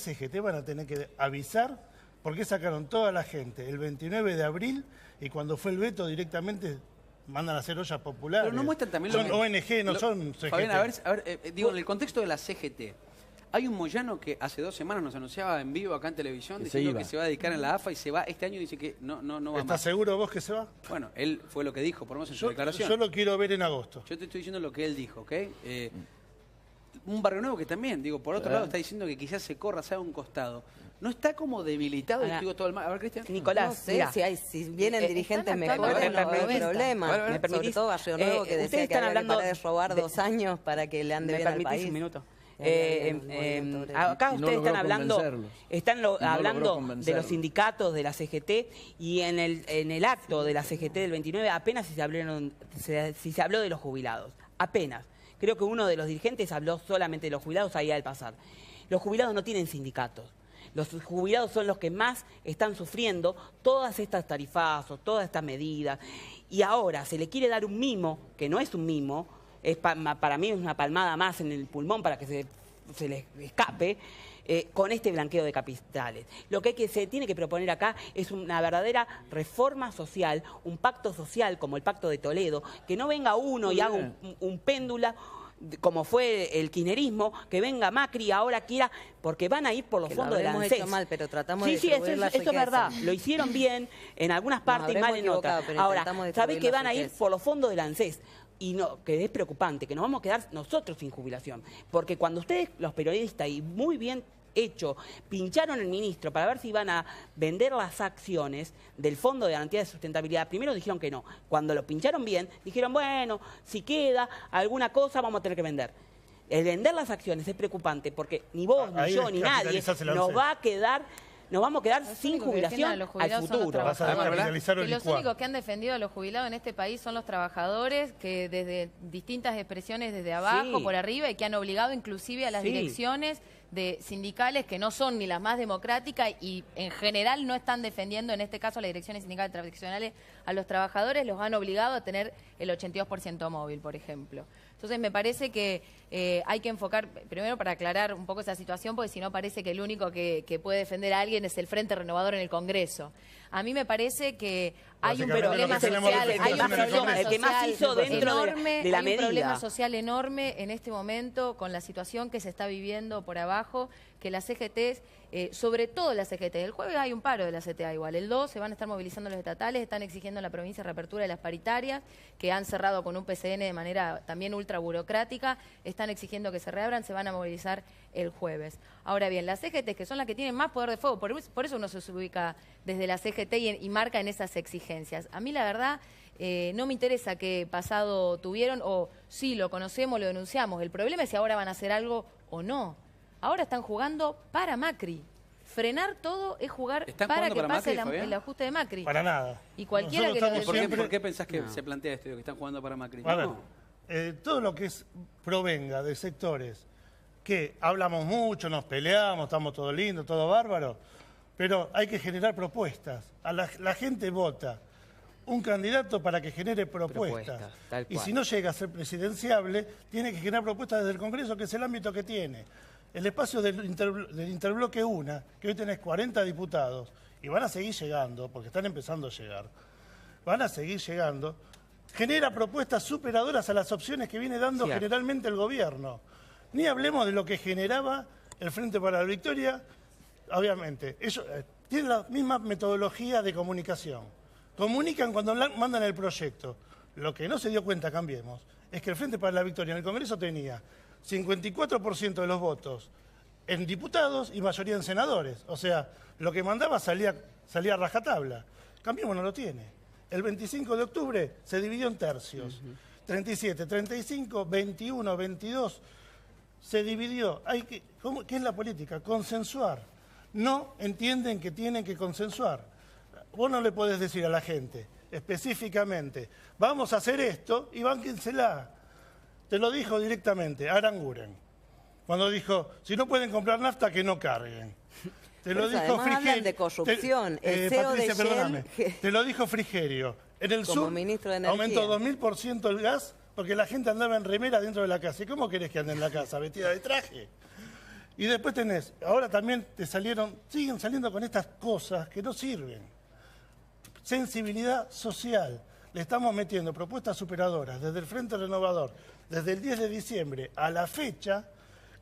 CGT van a tener que avisar por qué sacaron toda la gente el 29 de abril y cuando fue el veto directamente mandan a hacer ollas populares. Pero no muestran también son lo que... ONG, no son CGT. Fabián, a ver, digo, en el contexto de la CGT, hay un Moyano que hace 2 semanas nos anunciaba en vivo acá en televisión diciendo que se va a dedicar en la AFA y se va este año y dice que no va ¿Estás más. seguro vos que se va? Bueno, él fue lo que dijo, por lo menos en su declaración. Yo lo quiero ver en agosto. Yo te estoy diciendo lo que él dijo, ¿ok? Un Barrio Nuevo que también, digo, por otro lado está diciendo que quizás se corra, se haga un costado. ¿No está como debilitado? Ahora, Digo, todo el mal. A ver, Cristian. Nicolás, No sé mira, si vienen dirigentes están actuando mejores, con no veo la problema. A ver, ¿me Sobre permitís? todo Barrio Nuevo, que Ustedes decía que están había que hablando parar de robar de- 2 años para que le ande ¿me bien al permitís país. un minuto? movimiento obrero. Acá Y no ustedes logró están hablando, convencerlos. hablando logró de convencerlos. los sindicatos de la CGT y en el acto de la CGT del 29 apenas si se habló de los jubilados. apenas. Creo que uno de los dirigentes habló solamente de los jubilados ahí al pasar. Los jubilados no tienen sindicatos. Los jubilados son los que más están sufriendo todas estas tarifazos, todas estas medidas. Y ahora se le quiere dar un mimo, que no es un mimo, para mí es una palmada más en el pulmón para que se les escape, con este blanqueo de capitales. Lo que se tiene que proponer acá es una verdadera reforma social, un pacto social como el Pacto de Toledo, que no venga uno y haga un péndulo, como fue el kirchnerismo, que venga Macri ahora quiera, porque van a ir por los fondos de la ANSES. Hecho mal, pero tratamos de eso es verdad, lo hicieron bien en algunas partes y mal en otras. Ahora, ¿sabés que van a ir por los fondos de la ANSES? Y no, que es preocupante, que nos vamos a quedar nosotros sin jubilación. Porque cuando ustedes, los periodistas, y muy bien hecho, pincharon al ministro para ver si iban a vender las acciones del Fondo de Garantía de Sustentabilidad, primero dijeron que no. Cuando lo pincharon bien, dijeron, bueno, si queda alguna cosa vamos a tener que vender. El vender las acciones es preocupante porque ni vos, ni yo, ni nadie nos vamos a quedar sin jubilación al futuro. Los únicos que han defendido a los jubilados en este país son los trabajadores, que desde distintas expresiones, desde abajo, por arriba, y que han obligado inclusive a las direcciones de sindicales que no son ni las más democráticas y en general no están defendiendo, en este caso las direcciones sindicales tradicionales, a los trabajadores, los han obligado a tener el 82% móvil, por ejemplo. Entonces me parece que hay que enfocar, primero para aclarar un poco esa situación, porque si no parece que el único que puede defender a alguien es el Frente Renovador en el Congreso. A mí me parece que hay un problema social, el que más hizo dentro de la medida. Hay un problema social enorme en este momento con la situación que se está viviendo por abajo, que las CGTs, sobre todo las CGTs, el jueves hay un paro de la CTA igual, el 2 se van a estar movilizando los estatales, están exigiendo en la provincia reapertura de las paritarias, que han cerrado con un PCN de manera también ultra burocrática, están exigiendo que se reabran, se van a movilizar el jueves. Ahora bien, las CGTs, que son las que tienen más poder de fuego, por eso uno se ubica desde la CGT y marca en esas exigencias. A mí la verdad no me interesa qué pasado tuvieron o sí, lo conocemos, lo denunciamos. El problema es si ahora van a hacer algo o no. Ahora están jugando para Macri. Frenar todo es jugar para que pase el ajuste de Macri. Para nada. Y cualquiera que lo ¿Por qué pensás que se plantea esto, que están jugando para Macri? A ver, todo lo que provenga de sectores que hablamos mucho, nos peleamos, estamos todo lindo, todo bárbaro, pero hay que generar propuestas. La gente vota un candidato para que genere propuestas. Y si no llega a ser presidenciable, tiene que generar propuestas desde el Congreso, que es el ámbito que tiene. El espacio del interbloque UNA, que hoy tenés 40 diputados, y van a seguir llegando, porque están empezando a llegar, van a seguir llegando, genera propuestas superadoras a las opciones que viene dando generalmente el gobierno. Ni hablemos de lo que generaba el Frente para la Victoria. Obviamente, ellos tienen la misma metodología de comunicación. Comunican cuando mandan el proyecto. Lo que no se dio cuenta, Cambiemos, es que el Frente para la Victoria en el Congreso tenía 54% de los votos en diputados y mayoría en senadores. O sea, lo que mandaba salía a rajatabla. Cambiemos no lo tiene. El 25 de octubre se dividió en tercios. 37, 35, 21, 22. Se dividió. ¿Qué es la política? Consensuar. No entienden que tienen que consensuar. Vos no le podés decir a la gente específicamente, vamos a hacer esto y bánquensela. Te lo dijo directamente Aranguren, cuando dijo, si no pueden comprar nafta, que no carguen. Te lo dijo Frigerio. De corrupción. El CEO Patricia, de perdóname. Te lo dijo Frigerio. En el sur aumentó 2000% el gas porque la gente andaba en remera dentro de la casa. ¿Y cómo querés que ande en la casa? Vestida de traje. Y después tenés, ahora también siguen saliendo con estas cosas que no sirven. Sensibilidad social. Le estamos metiendo propuestas superadoras desde el Frente Renovador, desde el 10 de diciembre a la fecha,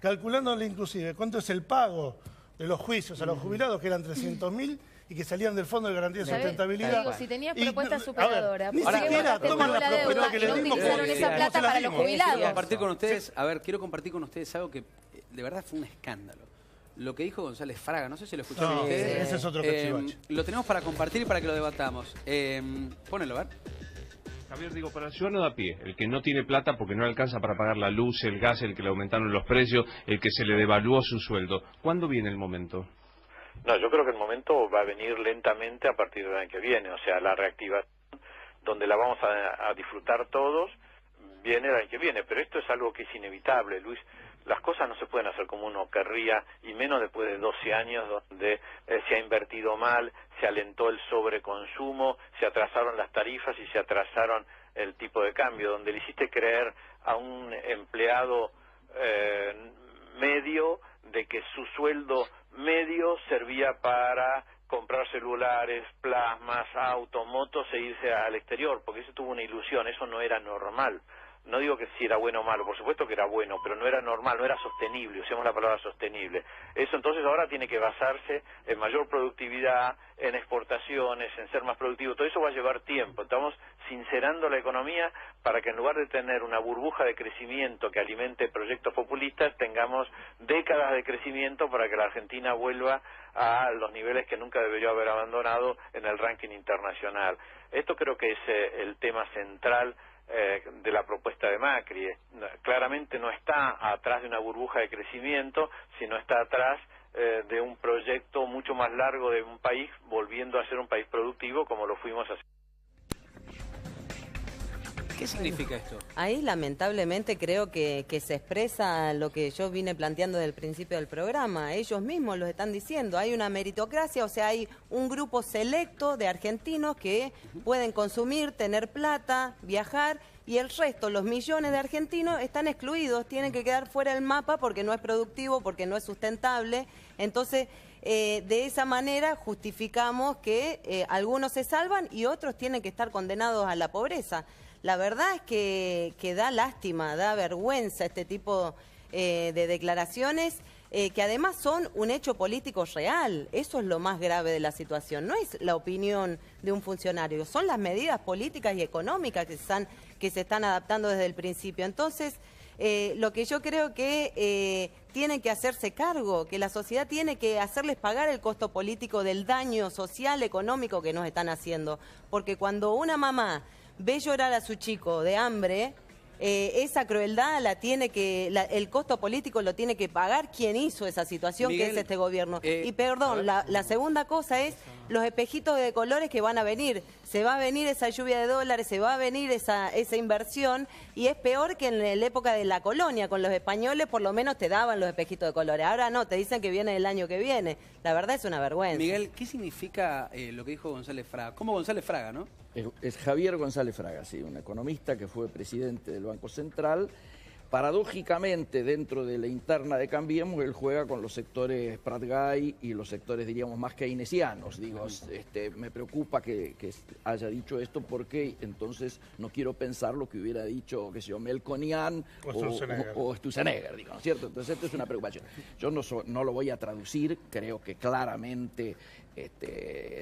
calculándole inclusive cuánto es el pago de los juicios a los jubilados, que eran 300.000 y que salían del Fondo de Garantía de Sustentabilidad. Digo, si tenías propuestas superadoras, ni siquiera toman la propuesta que le dimos. Utilizaron esa plata para los jubilados. Quiero compartir con ustedes algo que de verdad fue un escándalo. Lo que dijo González Fraga, no sé si lo escucharon ustedes. Ese es otro cachivache. Lo tenemos para compartir y para que lo debatamos. Pónelo, a ver. Javier, digo, para el ciudadano de a pie, el que no tiene plata porque no alcanza para pagar la luz, el gas, el que le aumentaron los precios, el que se le devaluó su sueldo, ¿cuándo viene el momento? No, yo creo que el momento va a venir lentamente a partir del año que viene, o sea, la reactivación, donde la vamos a disfrutar todos, viene el año que viene. Pero esto es algo que es inevitable, Luis. Las cosas no se pueden hacer como uno querría, y menos después de 12 años donde se ha invertido mal, se alentó el sobreconsumo, se atrasaron las tarifas y se atrasaron el tipo de cambio, donde le hiciste creer a un empleado medio de que su sueldo medio servía para comprar celulares, plasmas, autos, motos e irse al exterior, porque eso tuvo una ilusión, eso no era normal. No digo que si era bueno o malo, por supuesto que era bueno, pero no era normal, no era sostenible, usemos la palabra sostenible. Eso entonces ahora tiene que basarse en mayor productividad, en exportaciones, en ser más productivo. Todo eso va a llevar tiempo. Estamos sincerando la economía para que en lugar de tener una burbuja de crecimiento que alimente proyectos populistas, tengamos décadas de crecimiento para que la Argentina vuelva a los niveles que nunca debería haber abandonado en el ranking internacional. Esto creo que es el tema central de la propuesta de Macri. Claramente no está atrás de una burbuja de crecimiento, sino está atrás de un proyecto mucho más largo de un país volviendo a ser un país productivo como lo fuimos hace. ¿Qué significa esto? Ahí lamentablemente creo que se expresa lo que yo vine planteando desde el principio del programa. Ellos mismos lo están diciendo. Hay una meritocracia, o sea, hay un grupo selecto de argentinos que pueden consumir, tener plata, viajar, y el resto, los millones de argentinos, están excluidos, tienen que quedar fuera del mapa porque no es productivo, porque no es sustentable. Entonces, de esa manera justificamos que algunos se salvan y otros tienen que estar condenados a la pobreza. La verdad es que da lástima, da vergüenza este tipo de declaraciones que además son un hecho político real. Eso es lo más grave de la situación. No es la opinión de un funcionario, son las medidas políticas y económicas que se están adaptando desde el principio. Entonces, lo que yo creo que tienen que hacerse cargo, que la sociedad tiene que hacerles pagar el costo político del daño social, económico que nos están haciendo. Porque cuando una mamá ve llorar a su chico de hambre, esa crueldad el costo político lo tiene que pagar quien hizo esa situación, Miguel, que es este gobierno. Y perdón, la segunda cosa es los espejitos de colores que van a venir. Se va a venir esa lluvia de dólares, se va a venir esa inversión, y es peor que en la época de la colonia. Con los españoles por lo menos te daban los espejitos de colores. Ahora no, te dicen que viene el año que viene. La verdad es una vergüenza. Miguel, ¿qué significa lo que dijo González Fraga? ¿Cómo González Fraga, no? Es Javier González Fraga, sí, un economista que fue presidente del Banco Central. Paradójicamente, dentro de la interna de Cambiemos, él juega con los sectores Prat-Gay y los sectores, diríamos, más keynesianos. Digo, me preocupa que haya dicho esto, porque entonces no quiero pensar lo que hubiera dicho, qué sé yo, Melconian o Sturzenegger, digo, ¿no es cierto? Entonces esto es una preocupación. Yo no lo voy a traducir, creo que claramente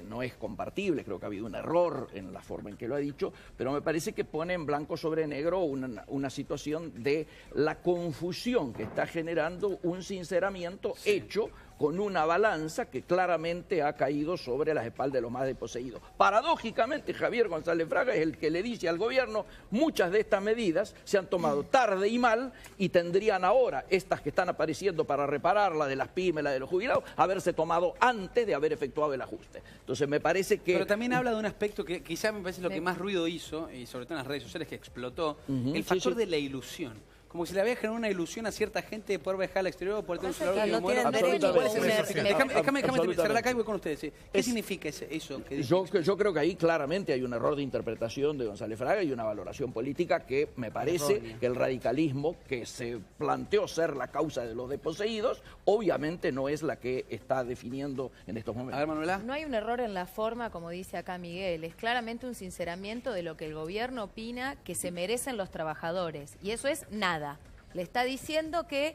no es compartible, creo que ha habido un error en la forma en que lo ha dicho, pero me parece que pone en blanco sobre negro una situación de la confusión que está generando un sinceramiento hecho con una balanza que claramente ha caído sobre las espaldas de los más desposeídos. Paradójicamente, Javier González Fraga es el que le dice al gobierno: muchas de estas medidas se han tomado tarde y mal, y tendrían ahora, estas que están apareciendo para reparar, la de las pymes, la de los jubilados, haberse tomado antes de haber efectuado el ajuste. Entonces me parece que... Pero también habla de un aspecto que quizá me parece lo que más ruido hizo, y sobre todo en las redes sociales, que explotó, el factor de la ilusión. Como si le había generado una ilusión a cierta gente de poder viajar al exterior o por tener un celular. No tienen derecho. Déjame cerrar acá y voy con ustedes. ¿Qué significa eso? Yo creo que ahí claramente hay un error de interpretación de González Fraga y una valoración política que me parece que el radicalismo, que se planteó ser la causa de los desposeídos, obviamente no es la que está definiendo en estos momentos. A ver, Manuela. No hay un error en la forma, como dice acá Miguel. Es claramente un sinceramiento de lo que el gobierno opina que se merecen los trabajadores. Y eso es nada. Le está diciendo que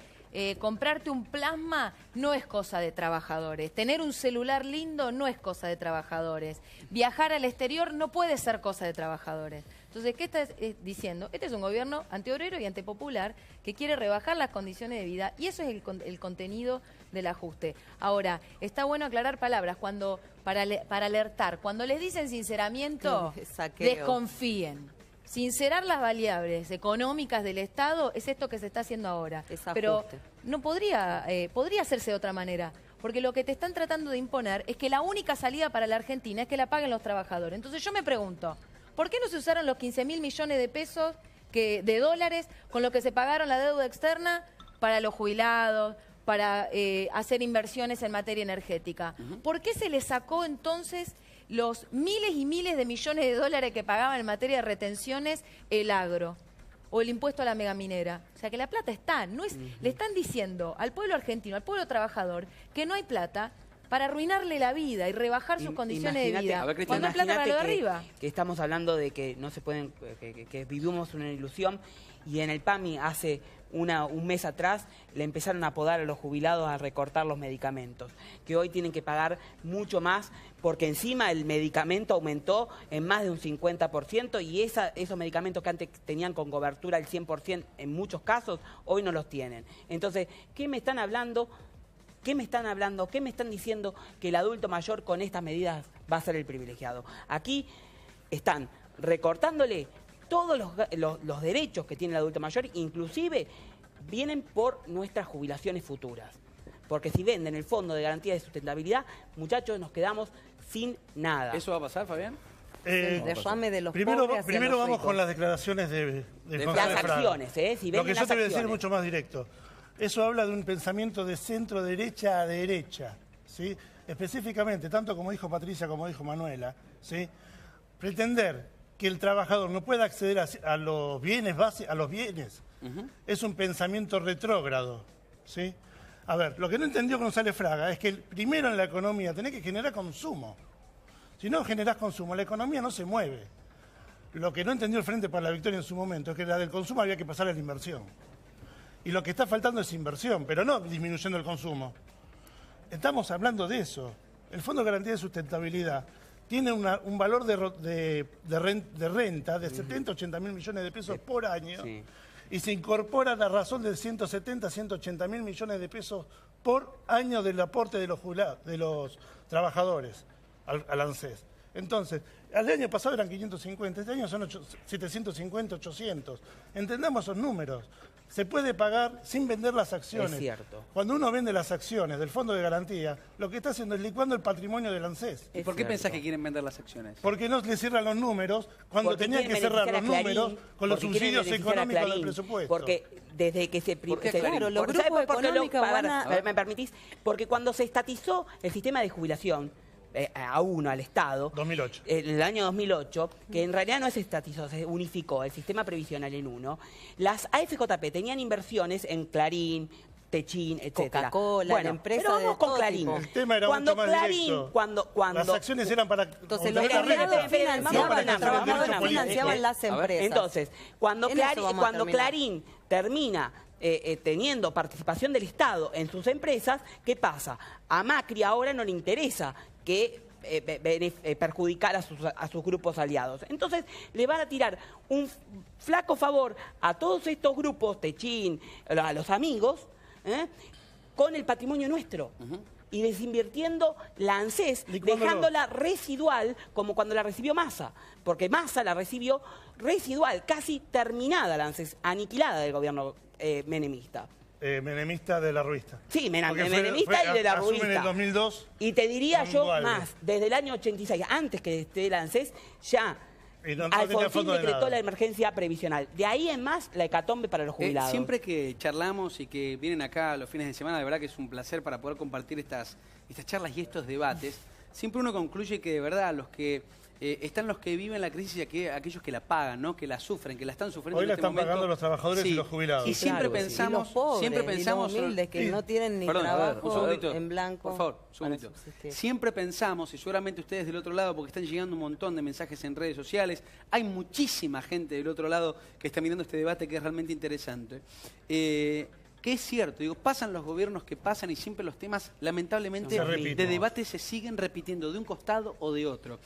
comprarte un plasma no es cosa de trabajadores. Tener un celular lindo no es cosa de trabajadores. Viajar al exterior no puede ser cosa de trabajadores. Entonces, ¿qué está diciendo? Este es un gobierno antiobrero y antipopular que quiere rebajar las condiciones de vida, y eso es el contenido del ajuste. Ahora, está bueno aclarar palabras para alertar. Cuando les dicen sinceramiento, desconfíen. Sincerar las variables económicas del Estado es esto que se está haciendo ahora. Pero no podría hacerse de otra manera, porque lo que te están tratando de imponer es que la única salida para la Argentina es que la paguen los trabajadores. Entonces yo me pregunto, ¿por qué no se usaron los 15.000 millones de pesos de dólares con lo que se pagaron la deuda externa para los jubilados, para hacer inversiones en materia energética. ¿Por qué se le sacó entonces los miles y miles de millones de dólares que pagaban en materia de retenciones el agro o el impuesto a la megaminera? O sea, que la plata está, no es, le están diciendo al pueblo argentino, al pueblo trabajador, que no hay plata para arruinarle la vida y rebajar sus condiciones de vida. Cuando hay plata para lo de arriba. Que estamos hablando de que no se pueden, que vivimos una ilusión, y en el PAMI hace un mes atrás le empezaron a apodar a los jubilados a recortar los medicamentos, que hoy tienen que pagar mucho más porque encima el medicamento aumentó en más de un 50% y esos medicamentos que antes tenían con cobertura al 100% en muchos casos, hoy no los tienen. Entonces, ¿qué me están hablando? ¿Qué me están hablando? ¿Qué me están diciendo que el adulto mayor con estas medidas va a ser el privilegiado? Aquí están recortándole todos los derechos que tiene el adulto mayor, inclusive vienen por nuestras jubilaciones futuras. Porque si venden el Fondo de Garantía de Sustentabilidad, muchachos, nos quedamos sin nada. ¿Eso va a pasar, Fabián? El derrame de los primero pobres hacia primero los vamos ricos. con las declaraciones de las acciones, si Lo venden que yo las te voy a decir es acciones. mucho más directo. Eso habla de un pensamiento de centro-derecha a derecha, ¿sí? Específicamente, tanto como dijo Patricia como dijo Manuela, ¿sí? Pretender que el trabajador no pueda acceder a los bienes es un pensamiento retrógrado, ¿sí? A ver, lo que no entendió González Fraga es que primero en la economía tenés que generar consumo. Si no generás consumo, la economía no se mueve. Lo que no entendió el Frente para la Victoria en su momento es que la del consumo había que pasar a la inversión. Y lo que está faltando es inversión, pero no disminuyendo el consumo. Estamos hablando de eso. El Fondo de Garantía de Sustentabilidad tiene un valor de renta de 70, 80 mil millones de pesos por año. Sí. Y se incorpora la razón de 170, 180 mil millones de pesos por año del aporte de los trabajadores al ANSES. Entonces, el año pasado eran 550, este año son 750, 800. Entendamos esos números. Se puede pagar sin vender las acciones. Es cierto. Cuando uno vende las acciones del Fondo de Garantía, lo que está haciendo es licuando el patrimonio del ANSES. ¿Y por qué pensás que quieren vender las acciones? Porque no le cierran los números cuando Porque tenían que quieren cerrar los beneficiar a Clarín, números con los porque quieren subsidios beneficiar a económicos del Clarín, presupuesto. Porque desde que se... Porque, claro, los ¿sabes grupos por qué económicos van a... A ver, ¿me permitís? Porque cuando se estatizó el sistema de jubilación, al Estado, 2008. en el año 2008, que en realidad no se estatizó, se unificó el sistema previsional en uno, las AFJP tenían inversiones en Clarín, Techín, etcétera. Coca-Cola, bueno, la empresa pero vamos de con todo Clarín. tipo. El tema era Cuando mucho más Clarín, directo. cuando Las acciones eran para... Entonces los obtener la empleados renta. financiaban, No para los que trabajadores se político. financiaban las empresas. Entonces, cuando En eso vamos a terminar. Clarín termina teniendo participación del Estado en sus empresas, ¿qué pasa? A Macri ahora no le interesa que perjudicar a sus grupos aliados. Entonces, le van a tirar un flaco favor a todos estos grupos, Techín, a los amigos, con el patrimonio nuestro. Y desinvirtiendo la ANSES, dejándola residual como cuando la recibió Massa, porque Massa la recibió residual, casi terminada la ANSES, aniquilada del gobierno menemista. Menemista de la Ruista. Sí, Porque menemista y de la asumen Ruista. en el 2002. Y te diría con yo Dualde. más, desde el año 86, antes que esté el ANSES, ya Y no tenía Alfonsín fondo de decretó nada. la emergencia previsional. De ahí en más, la hecatombe para los jubilados. Siempre que charlamos y que vienen acá los fines de semana, de verdad que es un placer para poder compartir estas charlas y estos debates. Siempre uno concluye que de verdad los que están los que viven la crisis y aquellos que la pagan, ¿no? Que la sufren, que la están sufriendo Hoy en la este están momento. pagando los trabajadores Sí. y los jubilados. Y siempre Claro, sí. pensamos, Y los pobres, siempre y los pensamos humildes que no tienen ni Perdón, a ver, un trabajo segundito. en blanco. Por favor, un para segundito. subsistir. Siempre pensamos, y seguramente ustedes del otro lado, porque están llegando un montón de mensajes en redes sociales, hay muchísima gente del otro lado que está mirando este debate que es realmente interesante. Que es cierto, digo, pasan los gobiernos que pasan y siempre los temas, lamentablemente, Se repiten. de debate se siguen repitiendo de un costado o de otro.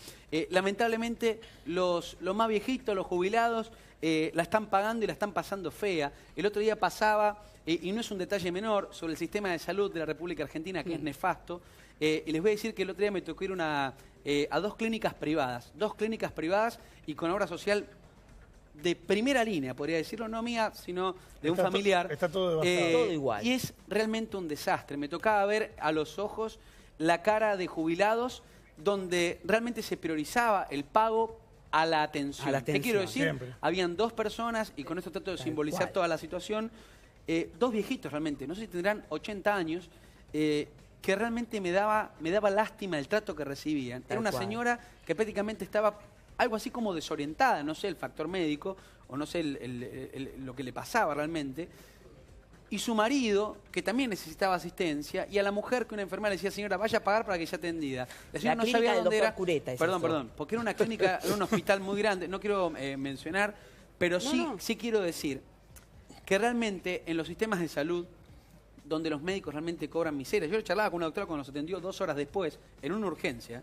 Lamentablemente, los más viejitos, los jubilados, la están pagando y la están pasando fea. El otro día pasaba, y no es un detalle menor, sobre el sistema de salud de la República Argentina, que es nefasto. Y les voy a decir que el otro día me tocó ir a 2 clínicas privadas. 2 clínicas privadas y con obra social de primera línea, podría decirlo, no mía, sino de un familiar. Está todo devastado. Todo igual. Y es realmente un desastre. Me tocaba ver a los ojos la cara de jubilados donde realmente se priorizaba el pago a la atención. A la ¿Qué atención, quiero decir? siempre. Habían dos personas, y con esto trato de simbolizar cual. toda la situación, dos viejitos realmente, no sé si tendrán 80 años, que realmente me daba lástima el trato que recibían. Tal Era una cual. señora que prácticamente estaba algo así como desorientada, no sé el factor médico, o no sé lo que le pasaba realmente. Y su marido, que también necesitaba asistencia, y a la mujer que una enfermera le decía, señora, vaya a pagar para que sea atendida. La señora no clínica sabía del dónde doctor era. Cureta es Perdón, eso. perdón, porque era una clínica, era un hospital muy grande, no quiero mencionar, pero No. sí quiero decir que realmente en los sistemas de salud, donde los médicos realmente cobran miseria. Yo charlaba con una doctora cuando nos atendió 2 horas después, en una urgencia,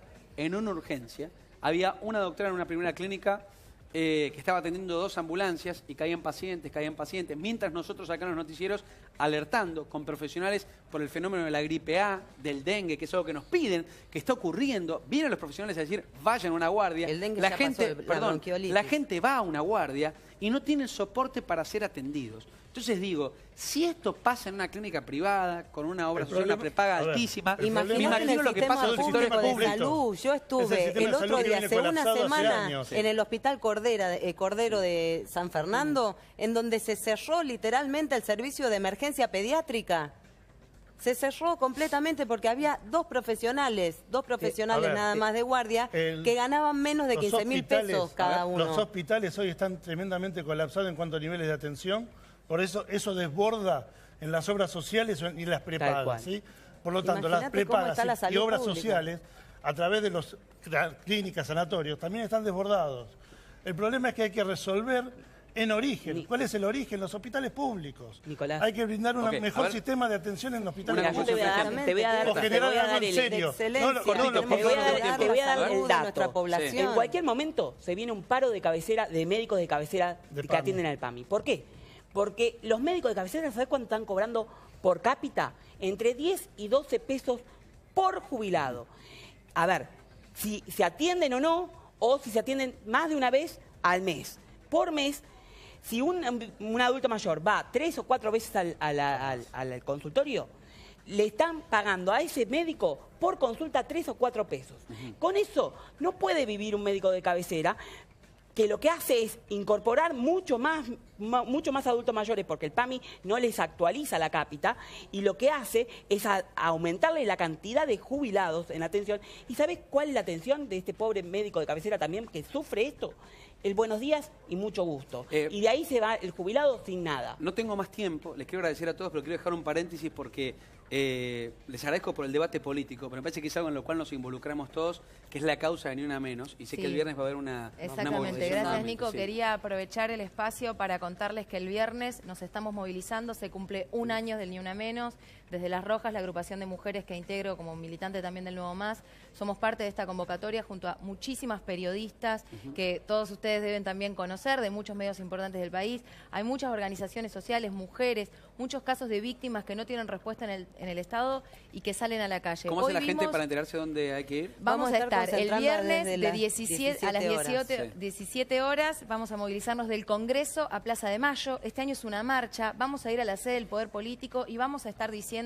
había una doctora en una primera clínica que estaba atendiendo 2 ambulancias y caían pacientes, mientras nosotros acá en los noticieros alertando con profesionales por el fenómeno de la gripe A, del dengue, que es algo que nos piden, que está ocurriendo. Vienen los profesionales a decir, vayan a una guardia. El dengue La ya gente, pasó, la bronquiolitis. la gente va a una guardia y no tiene soporte para ser atendidos. Entonces digo, si esto pasa en una clínica privada, con una obra social, una prepaga a ver, altísima, el me problema- Imagínate en imagino el lo que pasa sistema en los sectores público de públicos. salud. Yo Es el estuve sistema el de salud otro que día, viene hace una colapsado hace semana, años. en el Hospital Cordero de San Fernando, en donde se cerró literalmente el servicio de emergencia pediátrica. Se cerró completamente porque había dos profesionales ver, nada más de guardia, el- que ganaban menos de los 15.000 hospitales, pesos cada uno. Los hospitales hoy están tremendamente colapsados en cuanto a niveles de atención, por eso desborda en las obras sociales y las cual. prepagas, ¿sí? Por lo tanto, las Imagínate cómo prepagas está la y salud obras pública. sociales, a través de las clínicas, sanatorios, también están desbordados. El problema es que hay que resolver en origen. ¿Cuál es el origen? Los hospitales públicos. Nicolás. Hay que brindar un Ok, a mejor ver. sistema de atención en hospitales Una Mira, yo cosa te voy a dar, exactamente. te voy a dar, O te generar voy a algo dar en el, serio. de excelencia. No, Cortito, no, te voy a dar, Mejorar te voy a la dar salud el de nuestra dato. población. En cualquier momento se viene un paro de cabecera de médicos de cabecera De que PAMI. atienden al PAMI. ¿Por qué? Porque los médicos de cabecera, ¿sabes cuánto están cobrando por cápita? Entre 10 y 12 pesos por jubilado. A ver, si se atienden o no, o si se atienden más de una vez al mes. Por mes, si un adulto mayor va 3 o 4 veces al consultorio, le están pagando a ese médico por consulta 3 o 4 pesos. Con eso no puede vivir un médico de cabecera, que lo que hace es incorporar mucho más adultos mayores, porque el PAMI no les actualiza la cápita, y lo que hace es aumentarle la cantidad de jubilados en atención. ¿Y sabes cuál es la atención de este pobre médico de cabecera también que sufre esto? El buenos días y mucho gusto. Y de ahí se va el jubilado sin nada. No tengo más tiempo, les quiero agradecer a todos, pero quiero dejar un paréntesis porque les agradezco por el debate político, pero me parece que es algo en lo cual nos involucramos todos, que es la causa de Ni Una Menos, y sé Sí. que el viernes va a haber una Exactamente, movilización gracias nuevamente, Nico. sí. Quería aprovechar el espacio para contarles que el viernes nos estamos movilizando, se cumple un año del Ni Una Menos. Desde Las Rojas, la agrupación de mujeres que integro como militante también del Nuevo Más, somos parte de esta convocatoria junto a muchísimas periodistas que todos ustedes deben también conocer, de muchos medios importantes del país. Hay muchas organizaciones sociales, mujeres, muchos casos de víctimas que no tienen respuesta en el Estado y que salen a la calle. ¿Cómo hace Hoy la gente vimos- para enterarse dónde hay que ir? Vamos a estar el concentrando viernes desde de las 17 a las 17 horas. 17 horas. Vamos a movilizarnos del Congreso a Plaza de Mayo. Este año es una marcha. Vamos a ir a la sede del Poder Político y vamos a estar diciendo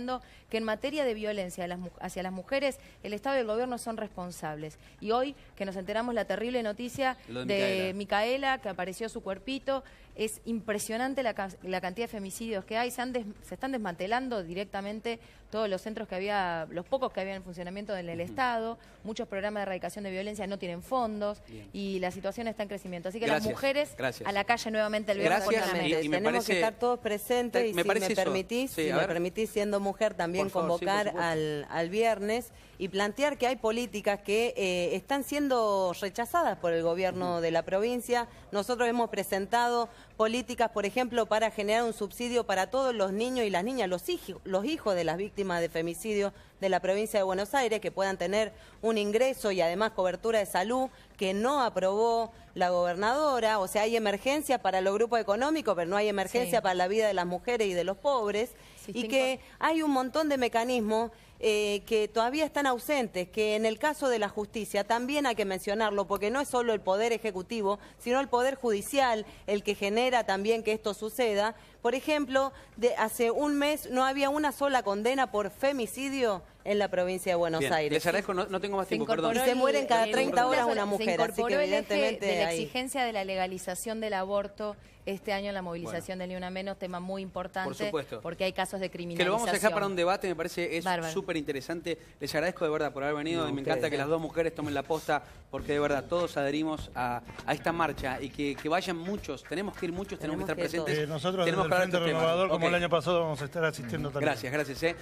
que en materia de violencia hacia las mujeres, el Estado y el Gobierno son responsables. Y hoy que nos enteramos la terrible noticia Lo de Micaela, que apareció su cuerpito, es impresionante la cantidad de femicidios que hay. Se están desmantelando directamente todos los centros que había, los pocos que había en funcionamiento en el Estado. Muchos programas de erradicación de violencia no tienen fondos. Bien. Y la situación está en crecimiento. Así que Gracias, las mujeres gracias. a la calle nuevamente el viernes. Gracias, por la y mesa. me Tenemos parece- que estar todos presentes y me si parece me eso. permitís, Sí, si a me ver. permitís siendo mujer también Por favor, sí, por convocar supuesto. al viernes y plantear que hay políticas que están siendo rechazadas por el gobierno de la provincia. Nosotros hemos presentado políticas, por ejemplo, para generar un subsidio para todos los niños y las niñas, los hijos de las víctimas de femicidio de la provincia de Buenos Aires, que puedan tener un ingreso y además cobertura de salud, que no aprobó la gobernadora. O sea, hay emergencia para los grupos económicos, pero no hay emergencia Sí. para la vida de las mujeres y de los pobres. Sí, Y cinco- que hay un montón de mecanismos que todavía están ausentes, que en el caso de la justicia también hay que mencionarlo, porque no es solo el Poder Ejecutivo, sino el Poder Judicial el que genera también que esto suceda. Por ejemplo, hace un mes no había una sola condena por femicidio en la provincia de Buenos Bien, Aires. les agradezco, no tengo más tiempo, perdón. Y se mueren cada el- 30 horas una se mujer, así que incorporó el eje evidentemente de la hay... exigencia de la legalización del aborto este año en la movilización del Ni Una Menos, tema muy importante. Por supuesto. Porque hay casos de Que criminalización. lo vamos a dejar para un debate, me parece es Bárbaro. súper interesante. Les agradezco de verdad por haber venido No, y me encanta ustedes, que las dos mujeres tomen la posta porque de verdad todos adherimos a esta marcha y que vayan muchos, tenemos que ir muchos, tenemos que estar Tenemos que ir presentes. Nosotros tenemos desde el que Frente hablar de estos Renovador, temas. como el Ok. año pasado, vamos a estar asistiendo también. Gracias.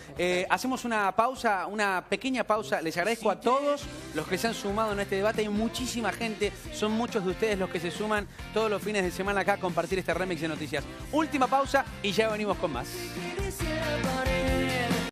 Hacemos una pausa, una pequeña pausa. Les agradezco a todos los que se han sumado en este debate. Hay muchísima gente, son muchos de ustedes los que se suman todos los fines de semana acá a compartir este remix de noticias. Última pausa y ya venimos con más. Quisiera parir.